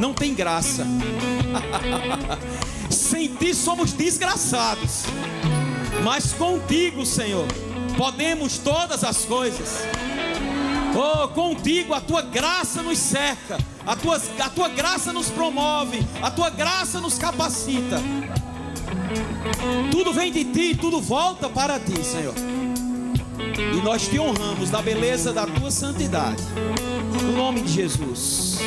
não tem graça. Sem ti somos desgraçados, mas contigo, Senhor, podemos todas as coisas. Oh, contigo a tua graça nos cerca, a tua graça nos promove, a tua graça nos capacita. Tudo vem de ti, tudo volta para ti, Senhor. E nós te honramos da beleza da tua santidade, no nome de Jesus.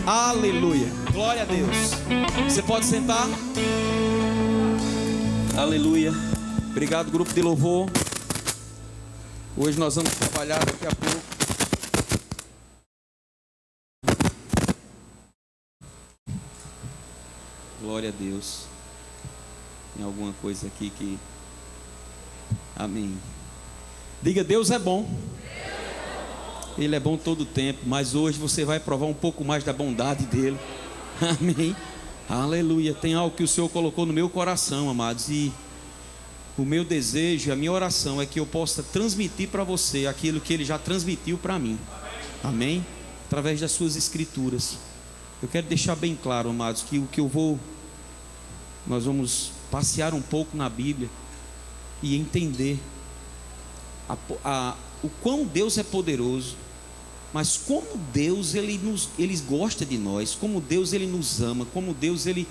Aleluia, glória a Deus. Você pode sentar. Aleluia. Obrigado, grupo de louvor. Hoje nós vamos trabalhar daqui a pouco. Glória a Deus. Tem alguma coisa aqui que... Amém. Diga: Deus é bom. Ele é bom todo o tempo, mas hoje você vai provar um pouco mais da bondade dele. Amém. Aleluia. Tem algo que o Senhor colocou no meu coração, amados, e o meu desejo, a minha oração é que eu possa transmitir para você aquilo que Ele já transmitiu para mim. Amém. Através das suas escrituras. Eu quero deixar bem claro, amados, que o que nós vamos passear um pouco na Bíblia e entender o quão Deus é poderoso, mas como Deus ele gosta de nós, como Deus Ele nos ama, como Deus Ele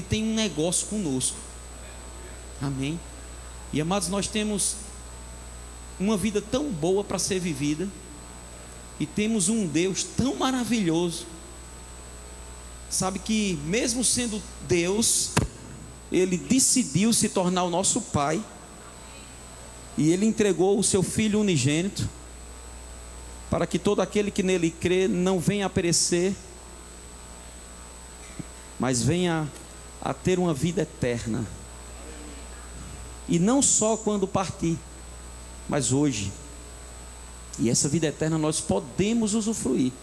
tem um negócio conosco. Amém. E amados, nós temos uma vida tão boa para ser vivida, e temos um Deus tão maravilhoso. Sabe que mesmo sendo Deus, Ele decidiu se tornar o nosso Pai, e Ele entregou o seu Filho unigênito, para que todo aquele que nele crê não venha a perecer, mas venha a ter uma vida eterna. E não só quando partir, mas hoje. E essa vida eterna nós podemos usufruir,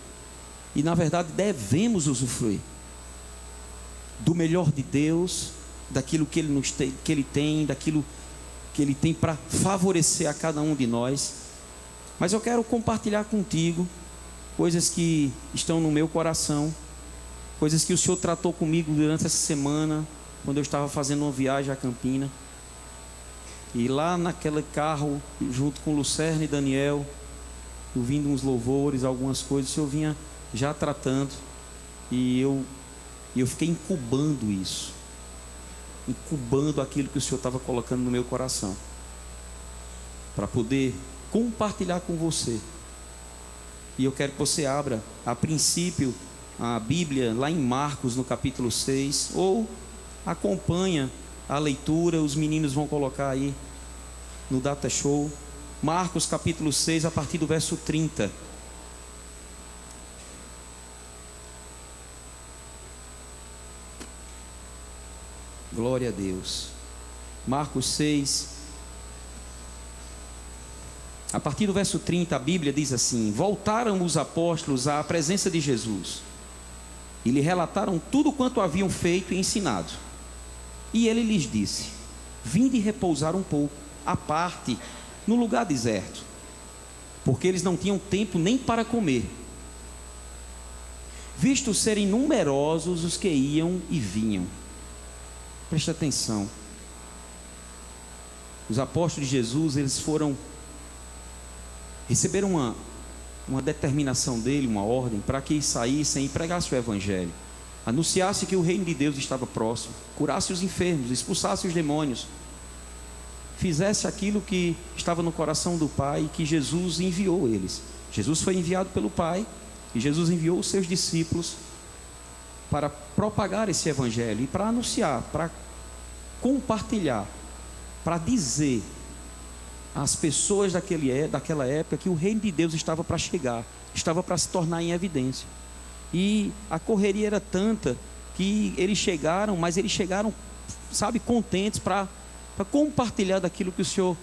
e na verdade devemos usufruir do melhor de Deus, daquilo que Ele tem, daquilo que Ele tem para favorecer a cada um de nós. Mas eu quero compartilhar contigo coisas que estão no meu coração, coisas que o Senhor tratou comigo durante essa semana, quando eu estava fazendo uma viagem a Campina. E lá naquele carro, junto com Lucerna e Daniel, ouvindo uns louvores, algumas coisas, o Senhor vinha já tratando, e eu fiquei incubando isso, incubando aquilo que o Senhor estava colocando no meu coração, para poder compartilhar com você. E eu quero que você abra, a princípio, a Bíblia lá em Marcos, no capítulo 6, ou acompanha a leitura, os meninos vão colocar aí no Data Show. Marcos capítulo 6, a partir do verso 30. Glória a Deus. Marcos 6, a partir do verso 30, a Bíblia diz assim: voltaram os apóstolos à presença de Jesus e lhe relataram tudo quanto haviam feito e ensinado. E ele lhes disse: vinde repousar um pouco, à parte, no lugar deserto, porque eles não tinham tempo nem para comer, visto serem numerosos os que iam e vinham. Preste atenção. Os apóstolos de Jesus, eles receberam uma determinação dele, uma ordem, para que saíssem e pregassem o Evangelho, anunciasse que o reino de Deus estava próximo, curasse os enfermos, expulsasse os demônios, fizesse aquilo que estava no coração do Pai, que Jesus enviou eles. Jesus foi enviado pelo Pai, e Jesus enviou os seus discípulos para propagar esse Evangelho, e para anunciar, para compartilhar, para dizer às pessoas daquela época que o reino de Deus estava para chegar, estava para se tornar em evidência. E a correria era tanta que eles chegaram, mas eles chegaram, sabe, contentes para compartilhar daquilo que o Senhor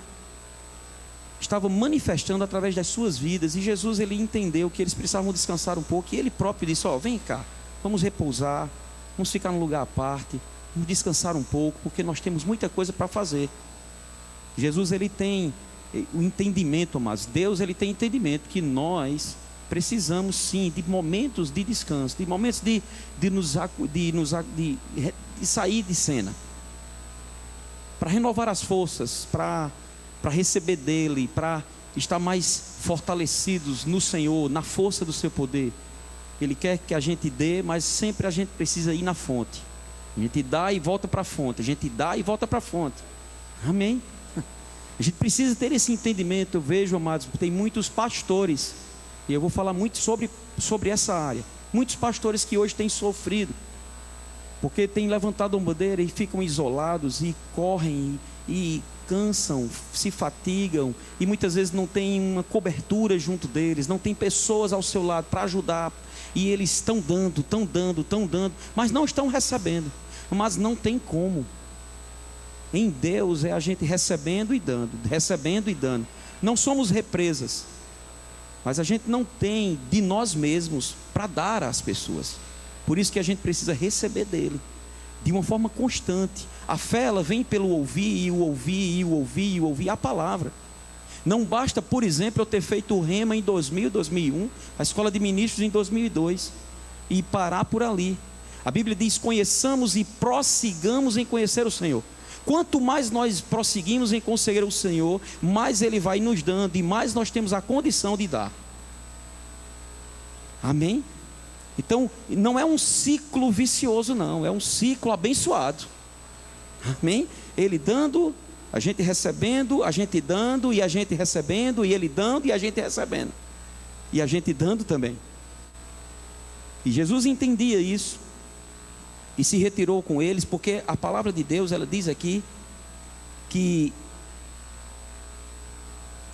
estava manifestando através das suas vidas. E Jesus, ele entendeu que eles precisavam descansar um pouco, e ele próprio disse: vem cá, vamos repousar, vamos ficar num lugar à parte, vamos descansar um pouco, porque nós temos muita coisa para fazer. Jesus, ele tem o entendimento, mas Deus, ele tem entendimento que nós precisamos sim de momentos de descanso, de momentos de sair de cena, para renovar as forças, para receber dele, para estar mais fortalecidos no Senhor, na força do seu poder. Ele quer que a gente dê, mas sempre a gente precisa ir na fonte. A gente dá e volta para a fonte, a gente dá e volta para a fonte. Amém? A gente precisa ter esse entendimento. Eu vejo, amados, tem muitos pastores, e eu vou falar muito sobre essa área. Muitos pastores que hoje têm sofrido, porque têm levantado uma bandeira e ficam isolados, e correm, e cansam, se fatigam, e muitas vezes não tem uma cobertura junto deles, não tem pessoas ao seu lado para ajudar, e eles estão dando, mas não estão recebendo. Mas não tem como. Em Deus é a gente recebendo e dando, recebendo e dando. Não somos represas, mas a gente não tem de nós mesmos para dar às pessoas. Por isso que a gente precisa receber dele, de uma forma constante. A fé, ela vem pelo ouvir, e o ouvir, e o ouvir, e o ouvir a palavra. Não basta, por exemplo, eu ter feito o Rema em 2000, 2001, a Escola de Ministros em 2002, e parar por ali. A Bíblia diz: conheçamos e prossigamos em conhecer o Senhor. Quanto mais nós prosseguimos em conhecer o Senhor, mais Ele vai nos dando, e mais nós temos a condição de dar. Amém? Então, não é um ciclo vicioso, não, é um ciclo abençoado. Amém? Ele dando, a gente recebendo, a gente dando, e a gente recebendo, e Ele dando, e a gente recebendo, e a gente dando também. E Jesus entendia isso, e se retirou com eles, porque a palavra de Deus, ela diz aqui, que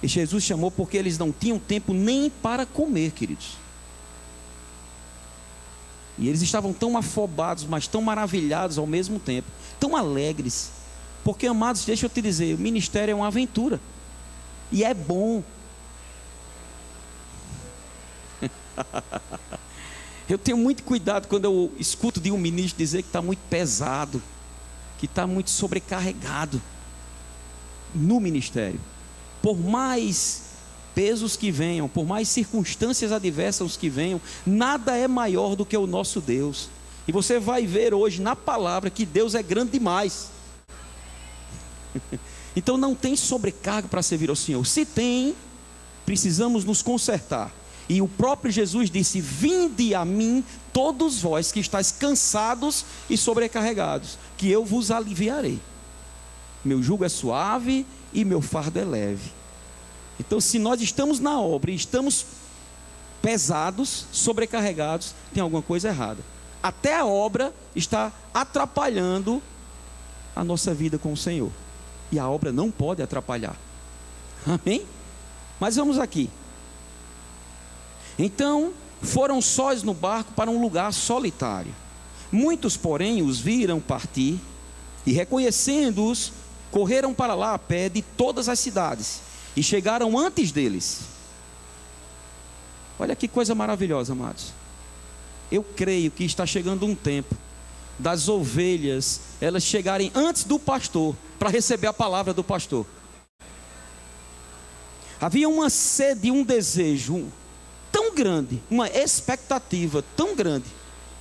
Jesus chamou porque eles não tinham tempo nem para comer, queridos. E eles estavam tão afobados, mas tão maravilhados ao mesmo tempo, tão alegres. Porque, amados, deixa eu te dizer, o ministério é uma aventura, e é bom. Eu tenho muito cuidado quando eu escuto de um ministro dizer que está muito pesado, que está muito sobrecarregado no ministério. Por mais pesos que venham, por mais circunstâncias adversas que venham, nada é maior do que o nosso Deus. E você vai ver hoje na palavra que Deus é grande demais. Então não tem sobrecarga para servir ao Senhor. Se tem, precisamos nos consertar. E o próprio Jesus disse: vinde a mim todos vós que estáis cansados e sobrecarregados, que eu vos aliviarei. Meu jugo é suave e meu fardo é leve. Então, se nós estamos na obra e estamos pesados, sobrecarregados, tem alguma coisa errada. Até a obra está atrapalhando a nossa vida com o Senhor, e a obra não pode atrapalhar. Amém? Mas vamos aqui. Então foram sós no barco para um lugar solitário. Muitos, porém, os viram partir, e reconhecendo-os, correram para lá a pé de todas as cidades, e chegaram antes deles. Olha que coisa maravilhosa, amados. Eu creio que está chegando um tempo das ovelhas elas chegarem antes do pastor, para receber a palavra do pastor. Havia uma sede, um desejo tão grande, uma expectativa tão grande,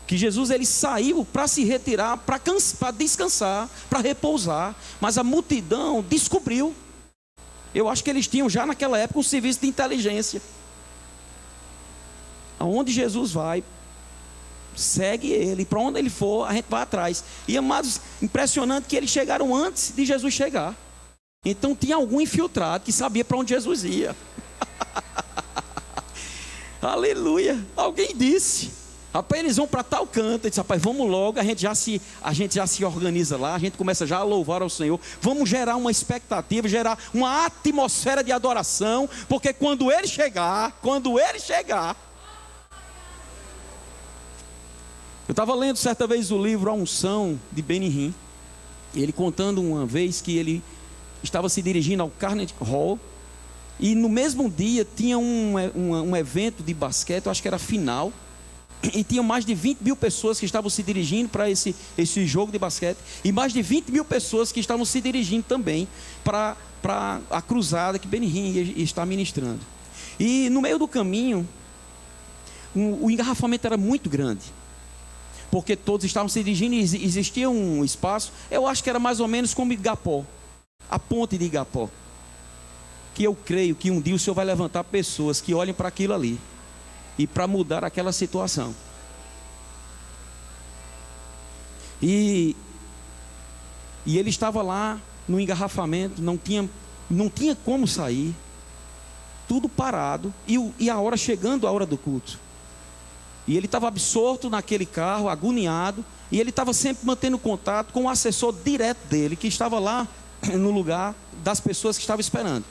que Jesus ele saiu para se retirar, para descansar, para repousar. Mas a multidão descobriu. Eu acho que eles tinham já naquela época um serviço de inteligência. Aonde Jesus vai, segue ele, para onde ele for, a gente vai atrás. E, amados, impressionante que eles chegaram antes de Jesus chegar. Então tinha algum infiltrado que sabia para onde Jesus ia. Aleluia. Alguém disse: rapaz, eles vão para tal canto. Ele disse: rapaz, vamos logo, a gente já se organiza lá, a gente começa já a louvar ao Senhor. Vamos gerar uma expectativa, gerar uma atmosfera de adoração, porque quando ele chegar, eu estava lendo certa vez o livro A Unção, de Benny Hinn, e ele contando uma vez que ele estava se dirigindo ao Carnegie Hall, e no mesmo dia tinha um evento de basquete, eu acho que era final, e tinha mais de 20 mil pessoas que estavam se dirigindo para esse jogo de basquete, e mais de 20 mil pessoas que estavam se dirigindo também para a cruzada que Benny Hinn está ministrando. E no meio do caminho, o engarrafamento era muito grande, porque todos estavam se dirigindo e existia um espaço, eu acho que era mais ou menos como Igapó, a ponte de Igapó, que eu creio que um dia o Senhor vai levantar pessoas que olhem para aquilo ali, e para mudar aquela situação. E ele estava lá no engarrafamento, não tinha como sair, tudo parado, e a hora chegando, a hora do culto. E ele estava absorto naquele carro, agoniado, e ele estava sempre mantendo contato com o assessor direto dele, que estava lá no lugar das pessoas que estavam esperando.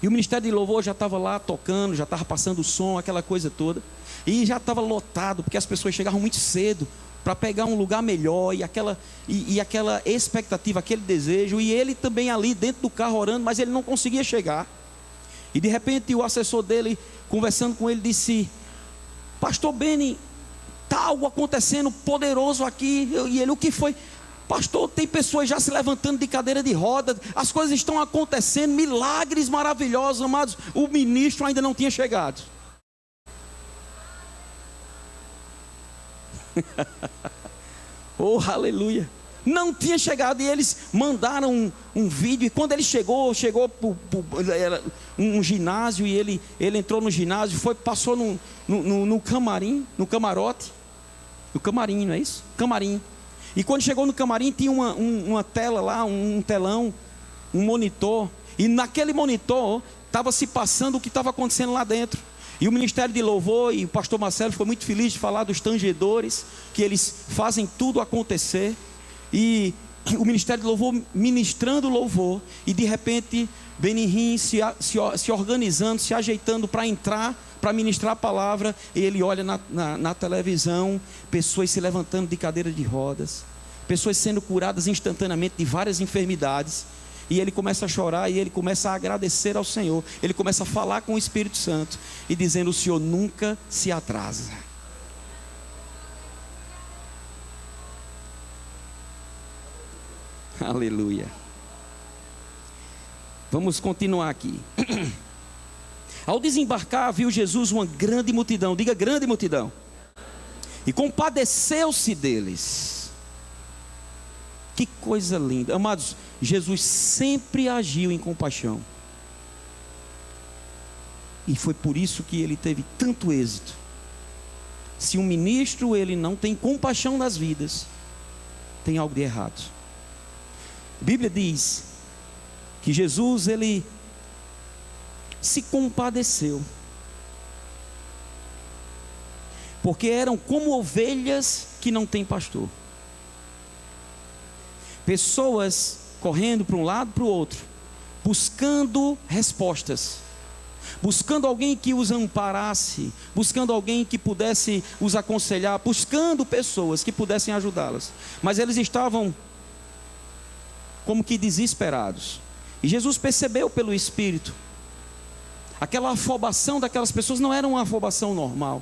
E o Ministério de Louvor já estava lá tocando, já estava passando o som, aquela coisa toda, e já estava lotado, porque as pessoas chegavam muito cedo, para pegar um lugar melhor, e aquela expectativa, aquele desejo, e ele também ali dentro do carro orando, mas ele não conseguia chegar. E de repente o assessor dele, conversando com ele, disse: pastor Beni, está algo acontecendo poderoso aqui. E ele: o que foi? Pastor, tem pessoas já se levantando de cadeira de roda, as coisas estão acontecendo, milagres maravilhosos, amados. O ministro ainda não tinha chegado. Oh, aleluia! Não tinha chegado, e eles mandaram um vídeo. E quando ele chegou era um ginásio, e ele entrou no ginásio, passou no camarim, no camarote, no camarim, não é isso? Camarim. E quando chegou no camarim, tinha uma tela lá, um telão, um monitor, e naquele monitor estava se passando o que estava acontecendo lá dentro. E o Ministério de Louvor e o pastor Marcelo ficou muito feliz de falar dos tangedores, que eles fazem tudo acontecer. E o Ministério de Louvor ministrando louvor, e de repente Benihim se organizando, se ajeitando para entrar, para ministrar a palavra. E ele olha na televisão, pessoas se levantando de cadeira de rodas, pessoas sendo curadas instantaneamente de várias enfermidades. E ele começa a chorar, e ele começa a agradecer ao Senhor. Ele começa a falar com o Espírito Santo e dizendo: o Senhor nunca se atrasa. Aleluia. Vamos continuar aqui. Ao desembarcar, viu Jesus uma grande multidão. Diga: grande multidão. E compadeceu-se deles. Que coisa linda. Amados, Jesus sempre agiu em compaixão. E foi por isso que ele teve tanto êxito. Se um ministro ele não tem compaixão nas vidas, tem algo de errado. A Bíblia diz que Jesus ele se compadeceu, porque eram como ovelhas que não têm pastor. Pessoas correndo para um lado para o outro, buscando respostas, buscando alguém que os amparasse, buscando alguém que pudesse os aconselhar, buscando pessoas que pudessem ajudá-las. Mas eles estavam como que desesperados. E Jesus percebeu pelo Espírito, aquela afobação daquelas pessoas não era uma afobação normal.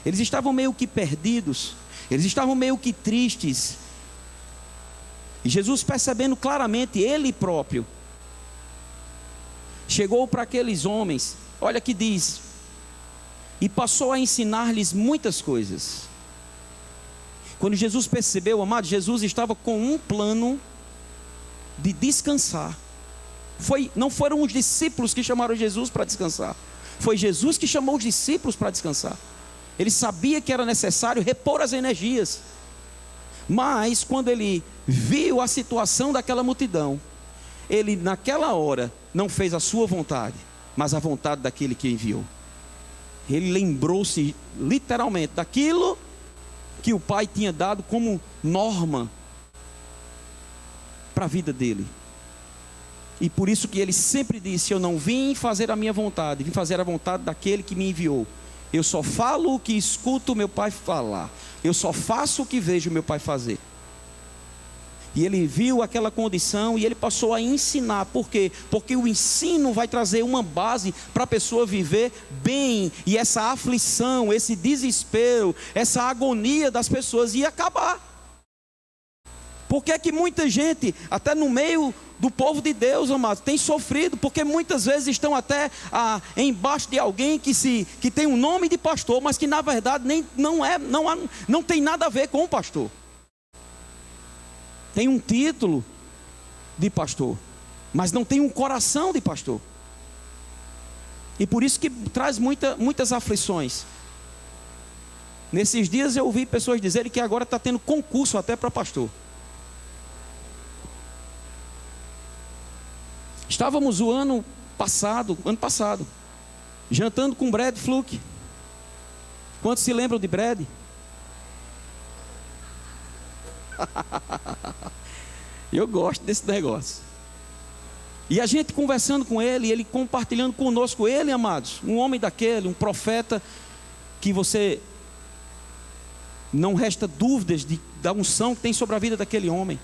Eles estavam meio que perdidos, eles estavam meio que tristes. E Jesus, percebendo claramente, ele próprio chegou para aqueles homens, olha que diz, e passou a ensinar-lhes muitas coisas. Quando Jesus percebeu, amado, Jesus estava com um plano de descansar. Não foram os discípulos que chamaram Jesus para descansar, foi Jesus que chamou os discípulos para descansar. Ele sabia que era necessário repor as energias. Mas quando ele viu a situação daquela multidão, ele naquela hora não fez a sua vontade, mas a vontade daquele que enviou. Ele lembrou-se literalmente daquilo que o Pai tinha dado como norma para a vida dele. E por isso que ele sempre disse: eu não vim fazer a minha vontade, vim fazer a vontade daquele que me enviou. Eu só falo o que escuto o meu Pai falar, eu só faço o que vejo o meu Pai fazer. E ele viu aquela condição e ele passou a ensinar. Por quê? Porque o ensino vai trazer uma base para a pessoa viver bem, e essa aflição, esse desespero, essa agonia das pessoas ia acabar. Por que é que muita gente, até no meio do povo de Deus, amados, tem sofrido, porque muitas vezes estão até embaixo de alguém que tem um nome de pastor, mas que na verdade não tem nada a ver com o pastor. Tem um título de pastor, mas não tem um coração de pastor. E por isso que traz muitas aflições. Nesses dias eu ouvi pessoas dizerem que agora está tendo concurso até para pastor. Estávamos o ano passado, jantando com Brad Fluke. Quantos se lembram de Brad? Eu gosto desse negócio. E a gente conversando com ele, ele compartilhando conosco, ele, amados, um homem daquele, um profeta, que você não resta dúvidas da unção que tem sobre a vida daquele homem.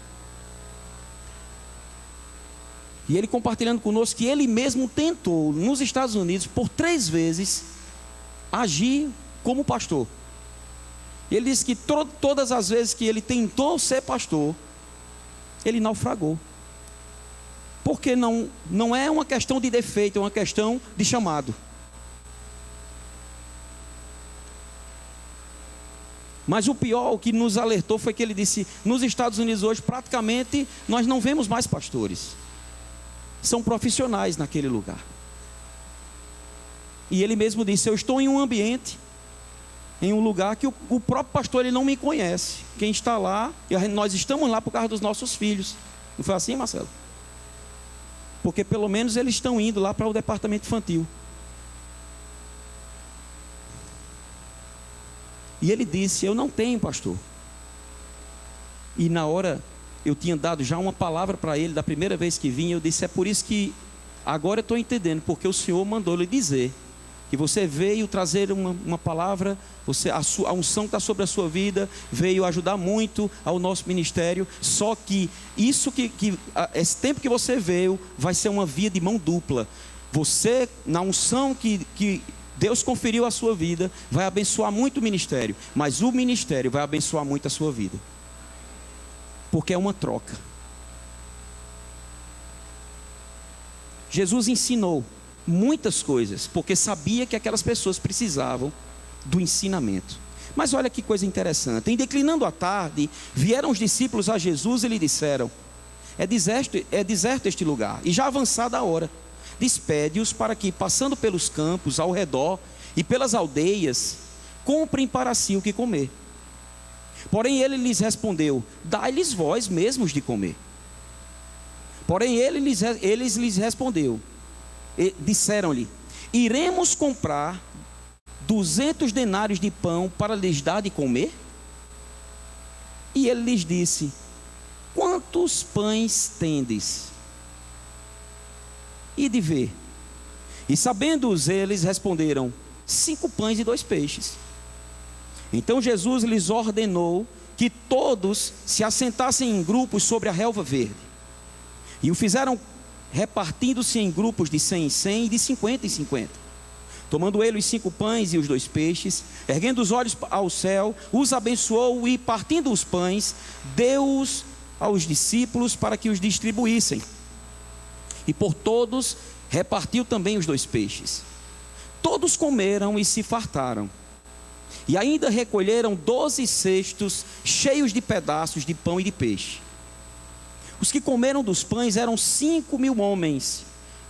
E ele compartilhando conosco que ele mesmo tentou, nos Estados Unidos, por 3 vezes, agir como pastor. Ele disse que todas as vezes que ele tentou ser pastor, ele naufragou. Porque não é uma questão de defeito, é uma questão de chamado. Mas o pior, o que nos alertou, foi que ele disse: nos Estados Unidos hoje, praticamente, nós não vemos mais pastores. São profissionais naquele lugar. E ele mesmo disse: eu estou em um ambiente, em um lugar que o próprio pastor ele não me conhece. Quem está lá, nós estamos lá por causa dos nossos filhos. Não foi assim, Marcelo? Porque pelo menos eles estão indo lá para o departamento infantil. E ele disse: eu não tenho pastor. E na hora eu tinha dado já uma palavra para ele, da primeira vez que vim, eu disse: é por isso que agora eu estou entendendo, porque o Senhor mandou lhe dizer que você veio trazer uma palavra, a unção que está sobre a sua vida, veio ajudar muito ao nosso ministério, só que isso esse tempo que você veio, vai ser uma via de mão dupla. Você, na unção que Deus conferiu à sua vida, vai abençoar muito o ministério, mas o ministério vai abençoar muito a sua vida. Porque é uma troca. Jesus ensinou muitas coisas, porque sabia que aquelas pessoas precisavam do ensinamento. Mas olha que coisa interessante. Em declinando a tarde, vieram os discípulos a Jesus e lhe disseram: é deserto este lugar, e já avançada a hora. Despede-os para que, passando pelos campos ao redor e pelas aldeias, comprem para si o que comer. Porém ele lhes respondeu: dai-lhes vós mesmos de comer. Porém eles lhes respondeu, disseram-lhe: iremos comprar 200 denários de pão para lhes dar de comer? E ele lhes disse: quantos pães tendes? E de ver. E sabendo-os eles, responderam: 5 pães e 2 peixes. Então Jesus lhes ordenou que todos se assentassem em grupos sobre a relva verde. E o fizeram repartindo-se em grupos de 100 em 100 e de 50 em 50. Tomando ele os 5 pães e os 2 peixes, erguendo os olhos ao céu, os abençoou e, partindo os pães, deu-os aos discípulos para que os distribuíssem. E por todos repartiu também os 2 peixes. Todos comeram e se fartaram. E ainda recolheram 12 cestos cheios de pedaços de pão e de peixe. Os que comeram dos pães eram 5.000 homens.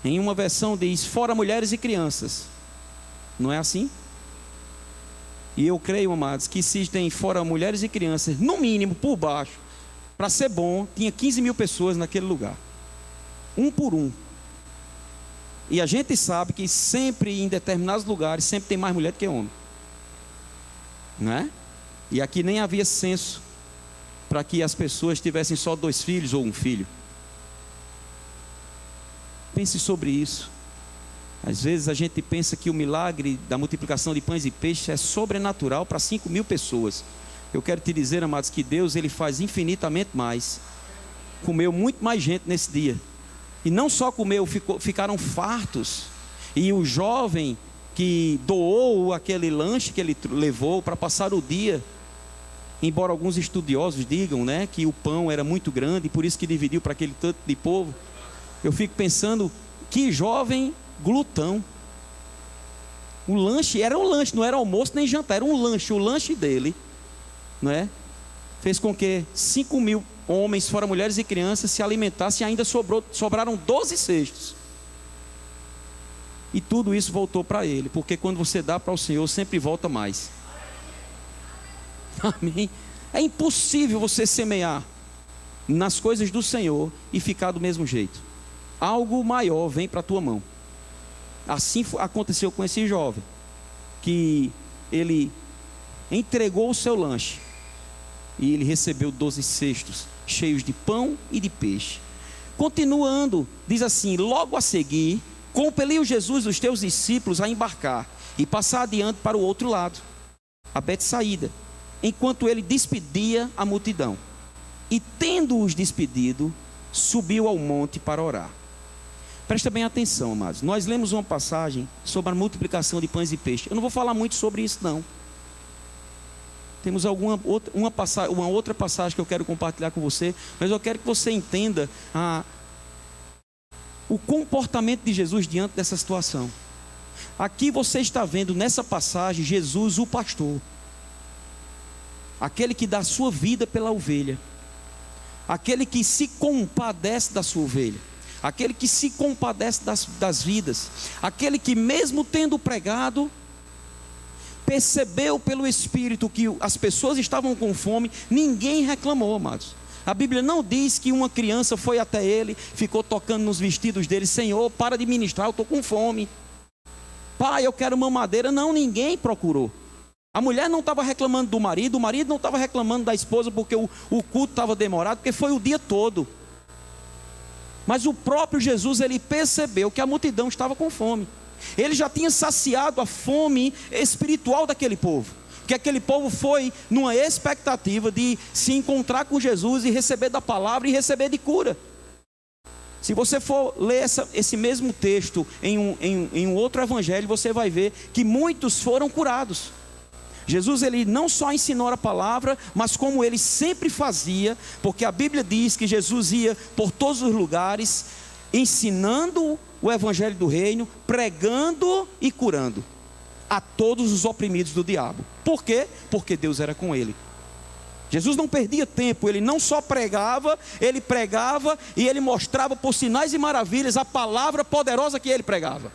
Em uma versão diz: fora mulheres e crianças. Não é assim? E eu creio, amados, que se tem fora mulheres e crianças, no mínimo, por baixo, para ser bom, tinha 15.000 pessoas naquele lugar. Um por um. E a gente sabe que sempre, em determinados lugares, sempre tem mais mulher do que homem. Não é? E aqui nem havia censo para que as pessoas tivessem só 2 filhos ou 1 filho. Pense sobre isso. Às vezes a gente pensa que o milagre da multiplicação de pães e peixes é sobrenatural para 5.000 pessoas. Eu quero te dizer, amados, que Deus ele faz infinitamente mais. Comeu muito mais gente nesse dia. E não só comeu, ficaram fartos. E o jovem que doou aquele lanche que ele levou para passar o dia, embora alguns estudiosos digam, né, que o pão era muito grande, por isso que dividiu para aquele tanto de povo, Eu fico pensando, que jovem glutão. O lanche, era um lanche, não era almoço nem jantar, era um lanche. O lanche dele, não é? Fez com que 5.000 homens, fora mulheres e crianças, se alimentassem e ainda sobraram 12 cestos. E tudo isso voltou para ele, porque quando você dá para o Senhor, sempre volta mais. Amém? É impossível você semear nas coisas do Senhor e ficar do mesmo jeito. Algo maior vem para a tua mão. Assim aconteceu com esse jovem, que ele entregou o seu lanche e ele recebeu 12 cestos cheios de pão e de peixe. Continuando, diz assim: logo a seguir, compeliu Jesus os teus discípulos a embarcar e passar adiante para o outro lado, a Betsaída, enquanto ele despedia a multidão. E tendo-os despedido, subiu ao monte para orar. Presta bem atenção, amados. Nós lemos uma passagem sobre a multiplicação de pães e peixes. Eu não vou falar muito sobre isso, não. Temos uma outra passagem que eu quero compartilhar com você, mas eu quero que você entenda o comportamento de Jesus diante dessa situação. Aqui você está vendo nessa passagem Jesus, o pastor, aquele que dá a sua vida pela ovelha, aquele que se compadece da sua ovelha, aquele que se compadece das vidas, aquele que mesmo tendo pregado, percebeu pelo Espírito que as pessoas estavam com fome, ninguém reclamou, amados. A Bíblia não diz que uma criança foi até ele, ficou tocando nos vestidos dele: Senhor, para de ministrar, eu estou com fome. Pai, eu quero mamadeira. Não, ninguém procurou. A mulher não estava reclamando do marido, o marido não estava reclamando da esposa porque o culto estava demorado, porque foi o dia todo. Mas o próprio Jesus, ele percebeu que a multidão estava com fome. Ele já tinha saciado a fome espiritual daquele povo, que aquele povo foi numa expectativa de se encontrar com Jesus e receber da palavra e receber de cura. Se você for ler esse mesmo texto em um outro evangelho, você vai ver que muitos foram curados. Jesus, ele não só ensinou a palavra, mas como ele sempre fazia, porque a Bíblia diz que Jesus ia por todos os lugares, ensinando o evangelho do reino, pregando e curando a todos os oprimidos do diabo. Por quê? Porque Deus era com ele. Jesus não perdia tempo, ele não só pregava, ele pregava e ele mostrava por sinais e maravilhas a palavra poderosa que ele pregava.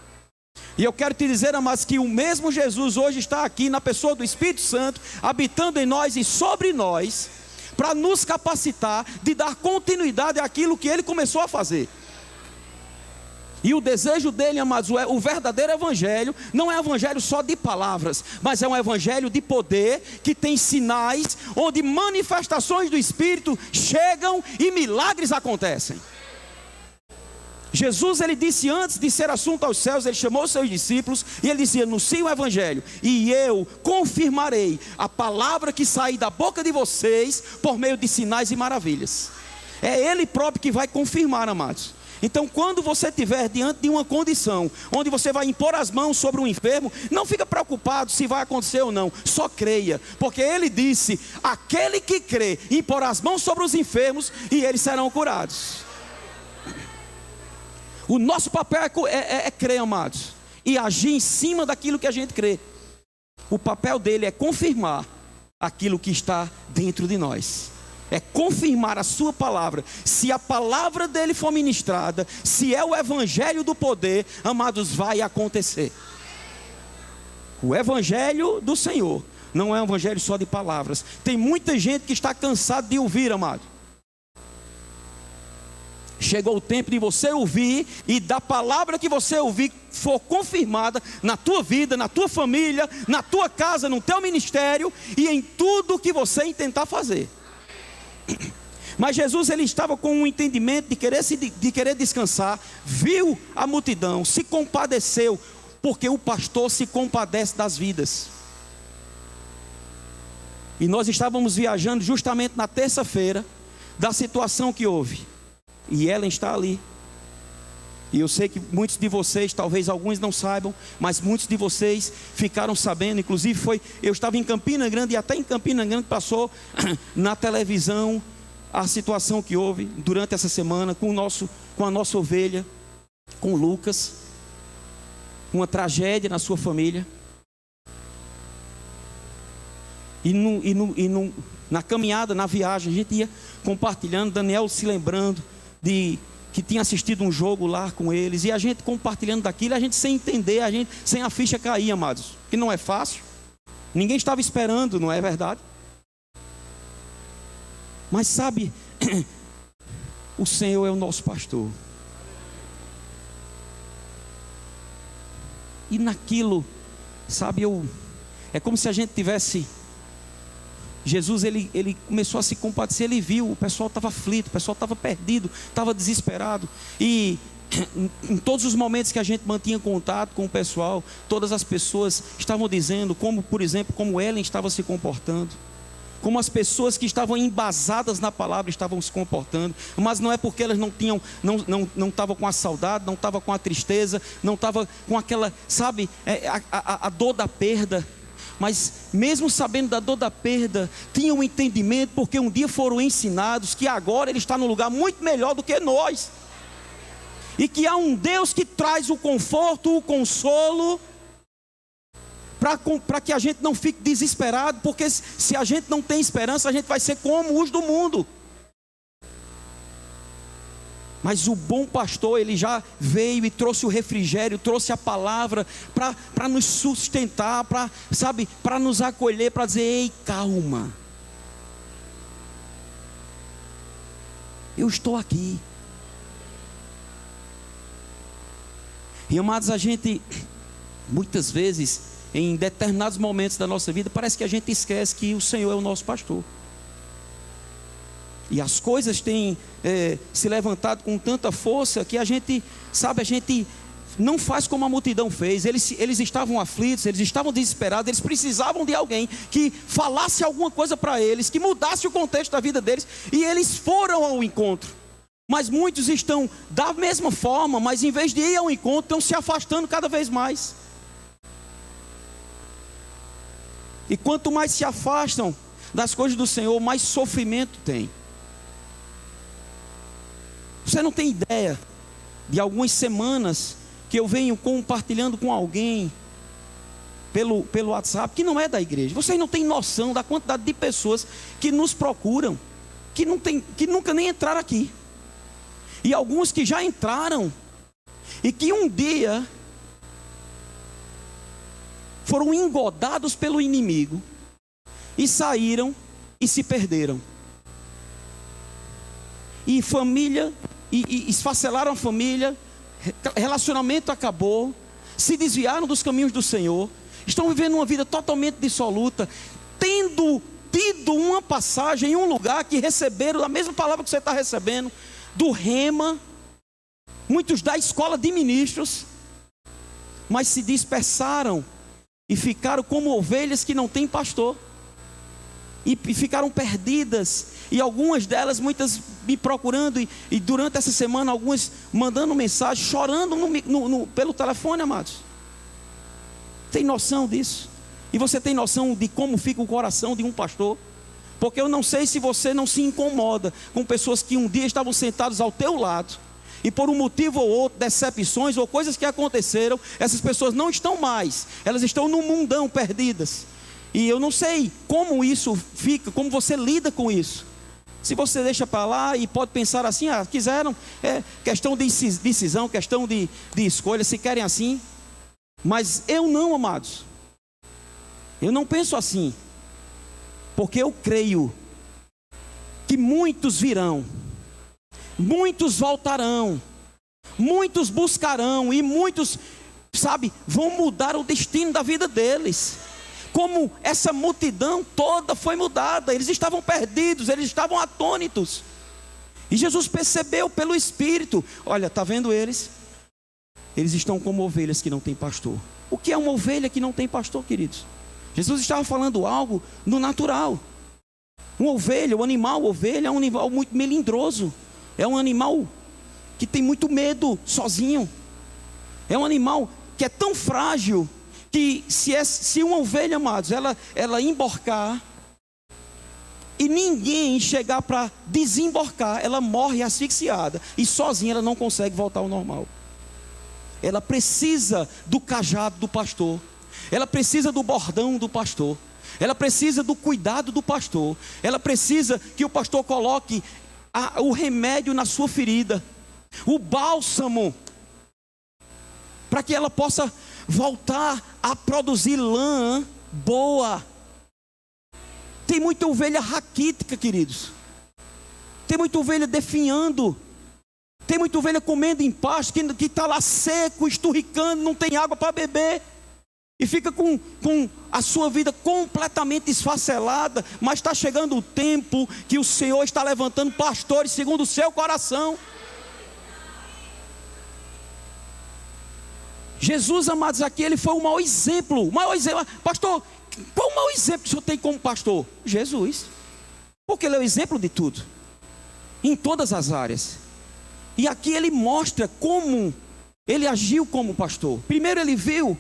E eu quero te dizer, amados, que o mesmo Jesus hoje está aqui na pessoa do Espírito Santo, habitando em nós e sobre nós, para nos capacitar de dar continuidade àquilo que ele começou a fazer. E o desejo dele, amados, o verdadeiro evangelho, não é evangelho só de palavras, mas é um evangelho de poder, que tem sinais, onde manifestações do Espírito chegam e milagres acontecem. Jesus, ele disse antes de ser assunto aos céus, ele chamou os seus discípulos e ele dizia: anuncie o evangelho e eu confirmarei a palavra que sair da boca de vocês por meio de sinais e maravilhas. É ele próprio que vai confirmar, amados. Então, quando você estiver diante de uma condição onde você vai impor as mãos sobre um enfermo, não fica preocupado se vai acontecer ou não, só creia, porque ele disse: aquele que crê, impor as mãos sobre os enfermos e eles serão curados. O nosso papel é crer, amados, e agir em cima daquilo que a gente crê. O papel dele é confirmar aquilo que está dentro de nós, é confirmar a sua palavra. Se a palavra dele for ministrada, se é o evangelho do poder, amados, vai acontecer. O evangelho do Senhor não é um evangelho só de palavras. Tem muita gente que está cansado de ouvir, amado. Chegou o tempo de você ouvir, e da palavra que você ouvir for confirmada na tua vida, na tua família, na tua casa, no teu ministério e em tudo que você intentar fazer. Mas Jesus, ele estava com um entendimento de querer descansar, viu a multidão, se compadeceu, porque o pastor se compadece das vidas. E nós estávamos viajando justamente na terça-feira da situação que houve. E Ellen está ali. E eu sei que muitos de vocês, talvez alguns não saibam, mas muitos de vocês ficaram sabendo. Inclusive eu estava em Campina Grande, e até em Campina Grande passou na televisão a situação que houve durante essa semana com a nossa ovelha, com Lucas, uma tragédia na sua família. Na caminhada, na viagem, a gente ia compartilhando, Daniel se lembrando de que tinha assistido um jogo lá com eles, e a gente compartilhando daquilo, a gente sem entender, a gente sem a ficha cair, amados, que não é fácil, ninguém estava esperando, não é verdade? Mas sabe, o Senhor é o nosso pastor, e naquilo, sabe, é como se a gente tivesse... Jesus, ele começou a se compadecer, ele viu, o pessoal estava aflito, o pessoal estava perdido, estava desesperado, e em todos os momentos que a gente mantinha contato com o pessoal, todas as pessoas estavam dizendo, como por exemplo, como Ellen estava se comportando, como as pessoas que estavam embasadas na palavra estavam se comportando, mas não é porque elas não estavam com a saudade, não estavam com a tristeza, não estavam com aquela, sabe, a dor da perda, mas mesmo sabendo da dor da perda, tinham um entendimento, porque um dia foram ensinados que agora Ele está num lugar muito melhor do que nós, e que há um Deus que traz o conforto, o consolo, para que a gente não fique desesperado, porque se a gente não tem esperança, a gente vai ser como os do mundo. Mas o bom pastor, ele já veio e trouxe o refrigério, trouxe a palavra para nos sustentar, para nos acolher, para dizer: ei, calma, eu estou aqui. E amados, a gente, muitas vezes, em determinados momentos da nossa vida, parece que a gente esquece que o Senhor é o nosso pastor. E as coisas têm se levantado com tanta força que a gente não faz como a multidão fez. Eles estavam aflitos, eles estavam desesperados, eles precisavam de alguém que falasse alguma coisa para eles, que mudasse o contexto da vida deles, e eles foram ao encontro. Mas muitos estão da mesma forma, mas em vez de ir ao encontro, estão se afastando cada vez mais. E quanto mais se afastam das coisas do Senhor, mais sofrimento tem. Você não tem ideia de algumas semanas que eu venho compartilhando com alguém pelo WhatsApp, que não é da igreja. Vocês não têm noção da quantidade de pessoas que nos procuram, que nunca nem entraram aqui, e alguns que já entraram, e que um dia foram engodados pelo inimigo, e saíram e se perderam, e família, e esfacelaram a família, relacionamento acabou, se desviaram dos caminhos do Senhor, estão vivendo uma vida totalmente dissoluta, tendo tido uma passagem em um lugar que receberam a mesma palavra que você está recebendo, do Rema, muitos da escola de ministros, mas se dispersaram e ficaram como ovelhas que não têm pastor, e ficaram perdidas, e algumas delas, muitas me procurando, e durante essa semana, algumas mandando mensagem, chorando pelo telefone, amados. Tem noção disso? E você tem noção de como fica o coração de um pastor? Porque eu não sei se você não se incomoda com pessoas que um dia estavam sentados ao teu lado, e por um motivo ou outro, decepções ou coisas que aconteceram, essas pessoas não estão mais, elas estão no mundão perdidas. E eu não sei como isso fica, como você lida com isso. Se você deixa para lá e pode pensar assim: quiseram, questão de decisão, questão de escolha, se querem assim. Mas eu não, amados, eu não penso assim, porque eu creio que muitos virão, muitos voltarão, muitos buscarão, e muitos, vão mudar o destino da vida deles. Como essa multidão toda foi mudada, eles estavam perdidos, eles estavam atônitos, e Jesus percebeu pelo Espírito: olha, está vendo eles? Eles estão como ovelhas que não têm pastor. O que é uma ovelha que não tem pastor, queridos? Jesus estava falando algo no natural. Uma ovelha, o animal ovelha é um animal muito melindroso, é um animal que tem muito medo sozinho, é um animal que é tão frágil, que se uma ovelha, amados, ela emborcar, e ninguém chegar para desembarcar, ela morre asfixiada, e sozinha ela não consegue voltar ao normal. Ela precisa do cajado do pastor, ela precisa do bordão do pastor, ela precisa do cuidado do pastor, ela precisa que o pastor coloque o remédio na sua ferida, o bálsamo, para que ela possa voltar a produzir lã boa. Tem muita ovelha raquítica, queridos, tem muita ovelha definhando, tem muita ovelha comendo em pasto, que está lá seco, esturricando, não tem água para beber, e fica com a sua vida completamente esfacelada. Mas está chegando o tempo que o Senhor está levantando pastores segundo o seu coração. Jesus, amados, aqui ele foi o maior exemplo. Pastor, qual o maior exemplo que o senhor tem como pastor? Jesus, porque ele é o exemplo de tudo, em todas as áreas. E aqui ele mostra como ele agiu como pastor. Primeiro ele viu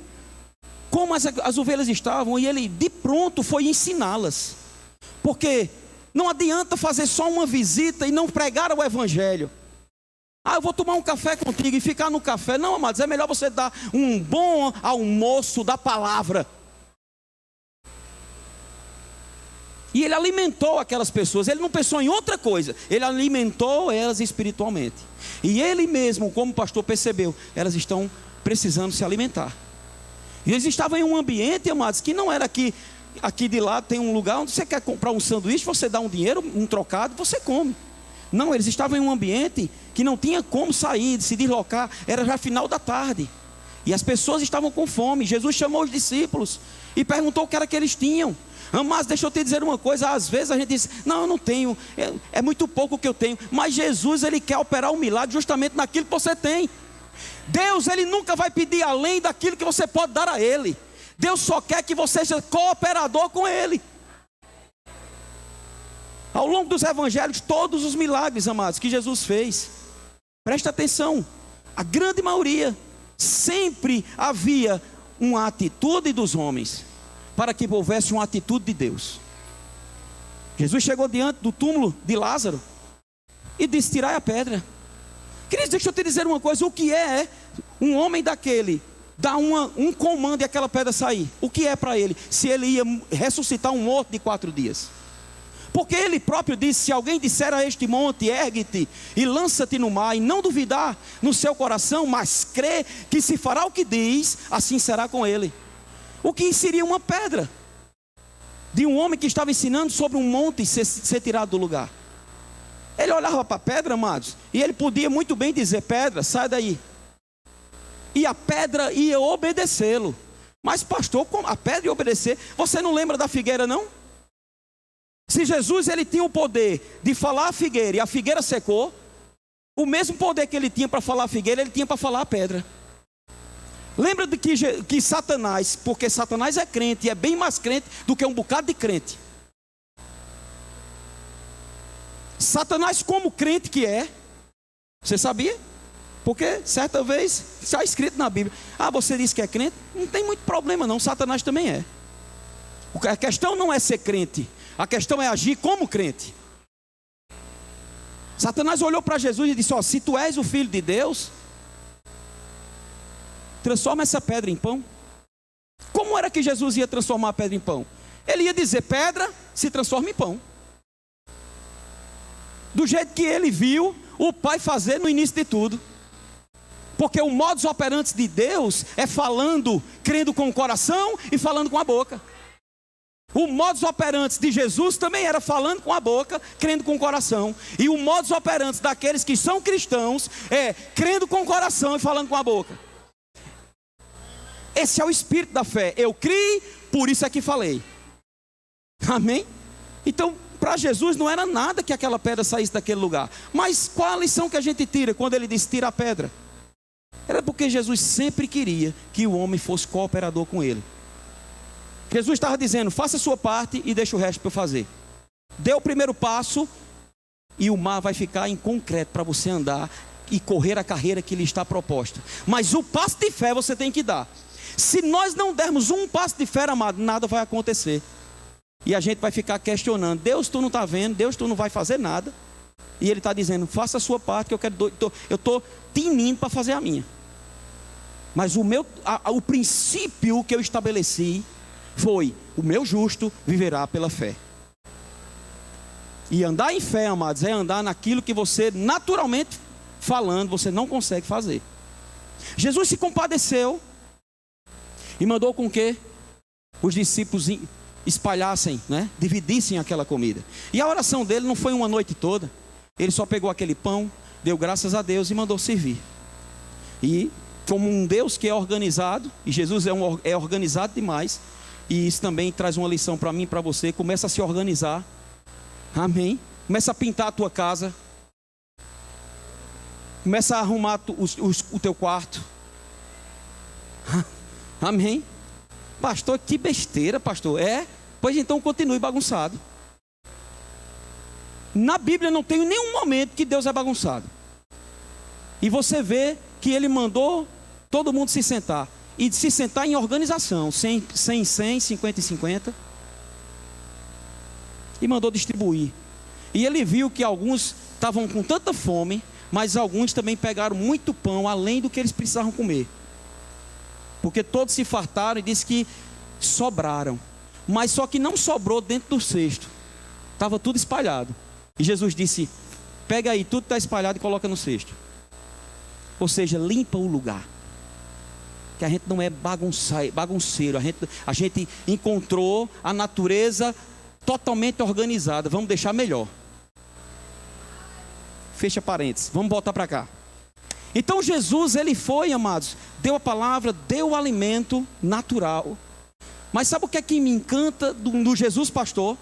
como as ovelhas estavam, e ele de pronto foi ensiná-las. Porque não adianta fazer só uma visita e não pregar o evangelho. Eu vou tomar um café contigo e ficar no café. Não, amados, é melhor você dar um bom almoço da palavra. E ele alimentou aquelas pessoas, ele não pensou em outra coisa, ele alimentou elas espiritualmente. E ele mesmo, como pastor, percebeu, elas estão precisando se alimentar. E eles estavam em um ambiente, amados, que não era aqui de lado tem um lugar onde você quer comprar um sanduíche, você dá um dinheiro, um trocado, você come. Não, eles estavam em um ambiente que não tinha como sair, se deslocar, era já final da tarde. E as pessoas estavam com fome. Jesus chamou os discípulos e perguntou o que era que eles tinham. Mas deixa eu te dizer uma coisa, às vezes a gente diz, não, eu não tenho, é muito pouco o que eu tenho. Mas Jesus, ele quer operar um milagre justamente naquilo que você tem. Deus, ele nunca vai pedir além daquilo que você pode dar a ele. Deus só quer que você seja cooperador com ele. Ao longo dos evangelhos, todos os milagres, amados, que Jesus fez, presta atenção, a grande maioria, sempre havia uma atitude dos homens, para que houvesse uma atitude de Deus. Jesus chegou diante do túmulo de Lázaro, e disse, tirai a pedra. Queridos, deixa eu te dizer uma coisa, o que é um homem daquele, dar um comando e aquela pedra sair? O que é para ele, se ele ia ressuscitar um morto de 4 dias? Porque ele próprio disse, se alguém disser a este monte, ergue-te e lança-te no mar, e não duvidar no seu coração, mas crê que se fará o que diz, assim será com ele. O que seria uma pedra? De um homem que estava ensinando sobre um monte ser tirado do lugar. Ele olhava para a pedra, amados, e ele podia muito bem dizer, pedra, sai daí. E a pedra ia obedecê-lo. Mas pastor, como a pedra ia obedecer? Você não lembra da figueira, não? Se Jesus, ele tinha o poder de falar a figueira e a figueira secou, o mesmo poder que ele tinha para falar a figueira, ele tinha para falar a pedra. Lembra de que Satanás, porque Satanás é crente e é bem mais crente do que um bocado de crente. Satanás, como crente que é, você sabia? Porque certa vez está escrito na Bíblia, você disse que é crente, não tem muito problema não, Satanás também é. A questão não é ser crente, a questão é agir como crente. Satanás olhou para Jesus e disse, se tu és o Filho de Deus, transforma essa pedra em pão. Como era que Jesus ia transformar a pedra em pão? Ele ia dizer, pedra se transforma em pão. Do jeito que ele viu o Pai fazer no início de tudo. Porque o modus operandi de Deus é falando, crendo com o coração e falando com a boca. O modus operandi de Jesus também era falando com a boca, crendo com o coração. E o modus operandi daqueles que são cristãos é crendo com o coração e falando com a boca. Esse é o espírito da fé. Eu criei, por isso é que falei. Amém? Então, para Jesus não era nada que aquela pedra saísse daquele lugar. Mas qual a lição que a gente tira quando ele disse tira a pedra? Era porque Jesus sempre queria que o homem fosse cooperador com ele. Jesus estava dizendo, faça a sua parte e deixa o resto para eu fazer. Dê o primeiro passo e o mar vai ficar em concreto para você andar e correr a carreira que lhe está proposta. Mas o passo de fé você tem que dar. Se nós não dermos um passo de fé, amado, nada vai acontecer. E a gente vai ficar questionando: Deus, tu não está vendo? Deus, tu não vai fazer nada? E Ele está dizendo: faça a sua parte, que eu estou tinindo para fazer a minha. Mas o princípio que eu estabeleci foi: o meu justo viverá pela fé. E andar em fé, amados, é andar naquilo que você, naturalmente falando, você não consegue fazer. Jesus se compadeceu e mandou com que os discípulos espalhassem, dividissem aquela comida. E a oração dele não foi uma noite toda. Ele só pegou aquele pão, deu graças a Deus e mandou servir. E como um Deus que é organizado, e Jesus é organizado demais, e isso também traz uma lição para mim e para você: começa a se organizar. Amém? Começa a pintar a tua casa. Começa a arrumar o teu quarto. Amém? Pastor, que besteira, pastor. Pois então continue bagunçado. Na Bíblia não tem nenhum momento que Deus é bagunçado. E você vê que Ele mandou todo mundo se sentar. E se sentar em organização, 100, 50 e 50. E mandou distribuir. E Ele viu que alguns estavam com tanta fome, mas alguns também pegaram muito pão, além do que eles precisavam comer. Porque todos se fartaram e disse que sobraram. Mas só que não sobrou dentro do cesto. Estava tudo espalhado. E Jesus disse: pega aí, tudo está espalhado e coloca no cesto. Ou seja, limpa o lugar. Que a gente não é bagunceiro. A gente encontrou a natureza totalmente organizada. Vamos deixar melhor. Fecha parênteses. Vamos voltar para cá. Então Jesus, Ele foi, amados, deu a palavra, deu o alimento natural. Mas sabe o que é que me encanta do Jesus pastor?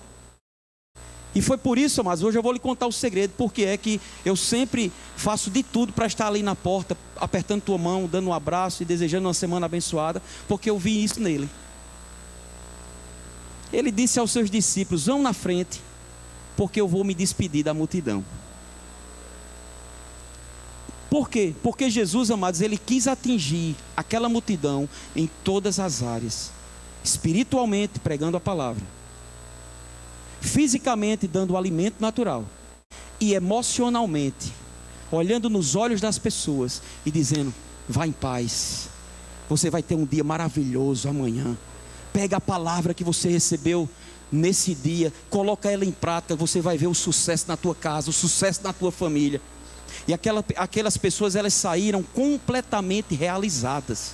E foi por isso, amados, hoje eu vou lhe contar o segredo. Porque é que eu sempre faço de tudo para estar ali na porta, apertando tua mão, dando um abraço e desejando uma semana abençoada. Porque eu vi isso nele. Ele disse aos seus discípulos: vão na frente, porque eu vou me despedir da multidão. Por quê? Porque Jesus, amados, Ele quis atingir aquela multidão em todas as áreas. Espiritualmente, pregando a palavra. Fisicamente, dando o alimento natural. E emocionalmente, olhando nos olhos das pessoas e dizendo: vá em paz. Você vai ter um dia maravilhoso amanhã. Pega a palavra que você recebeu nesse dia, coloca ela em prática, você vai ver o sucesso na tua casa, o sucesso na tua família. E aquelas pessoas, elas saíram completamente realizadas.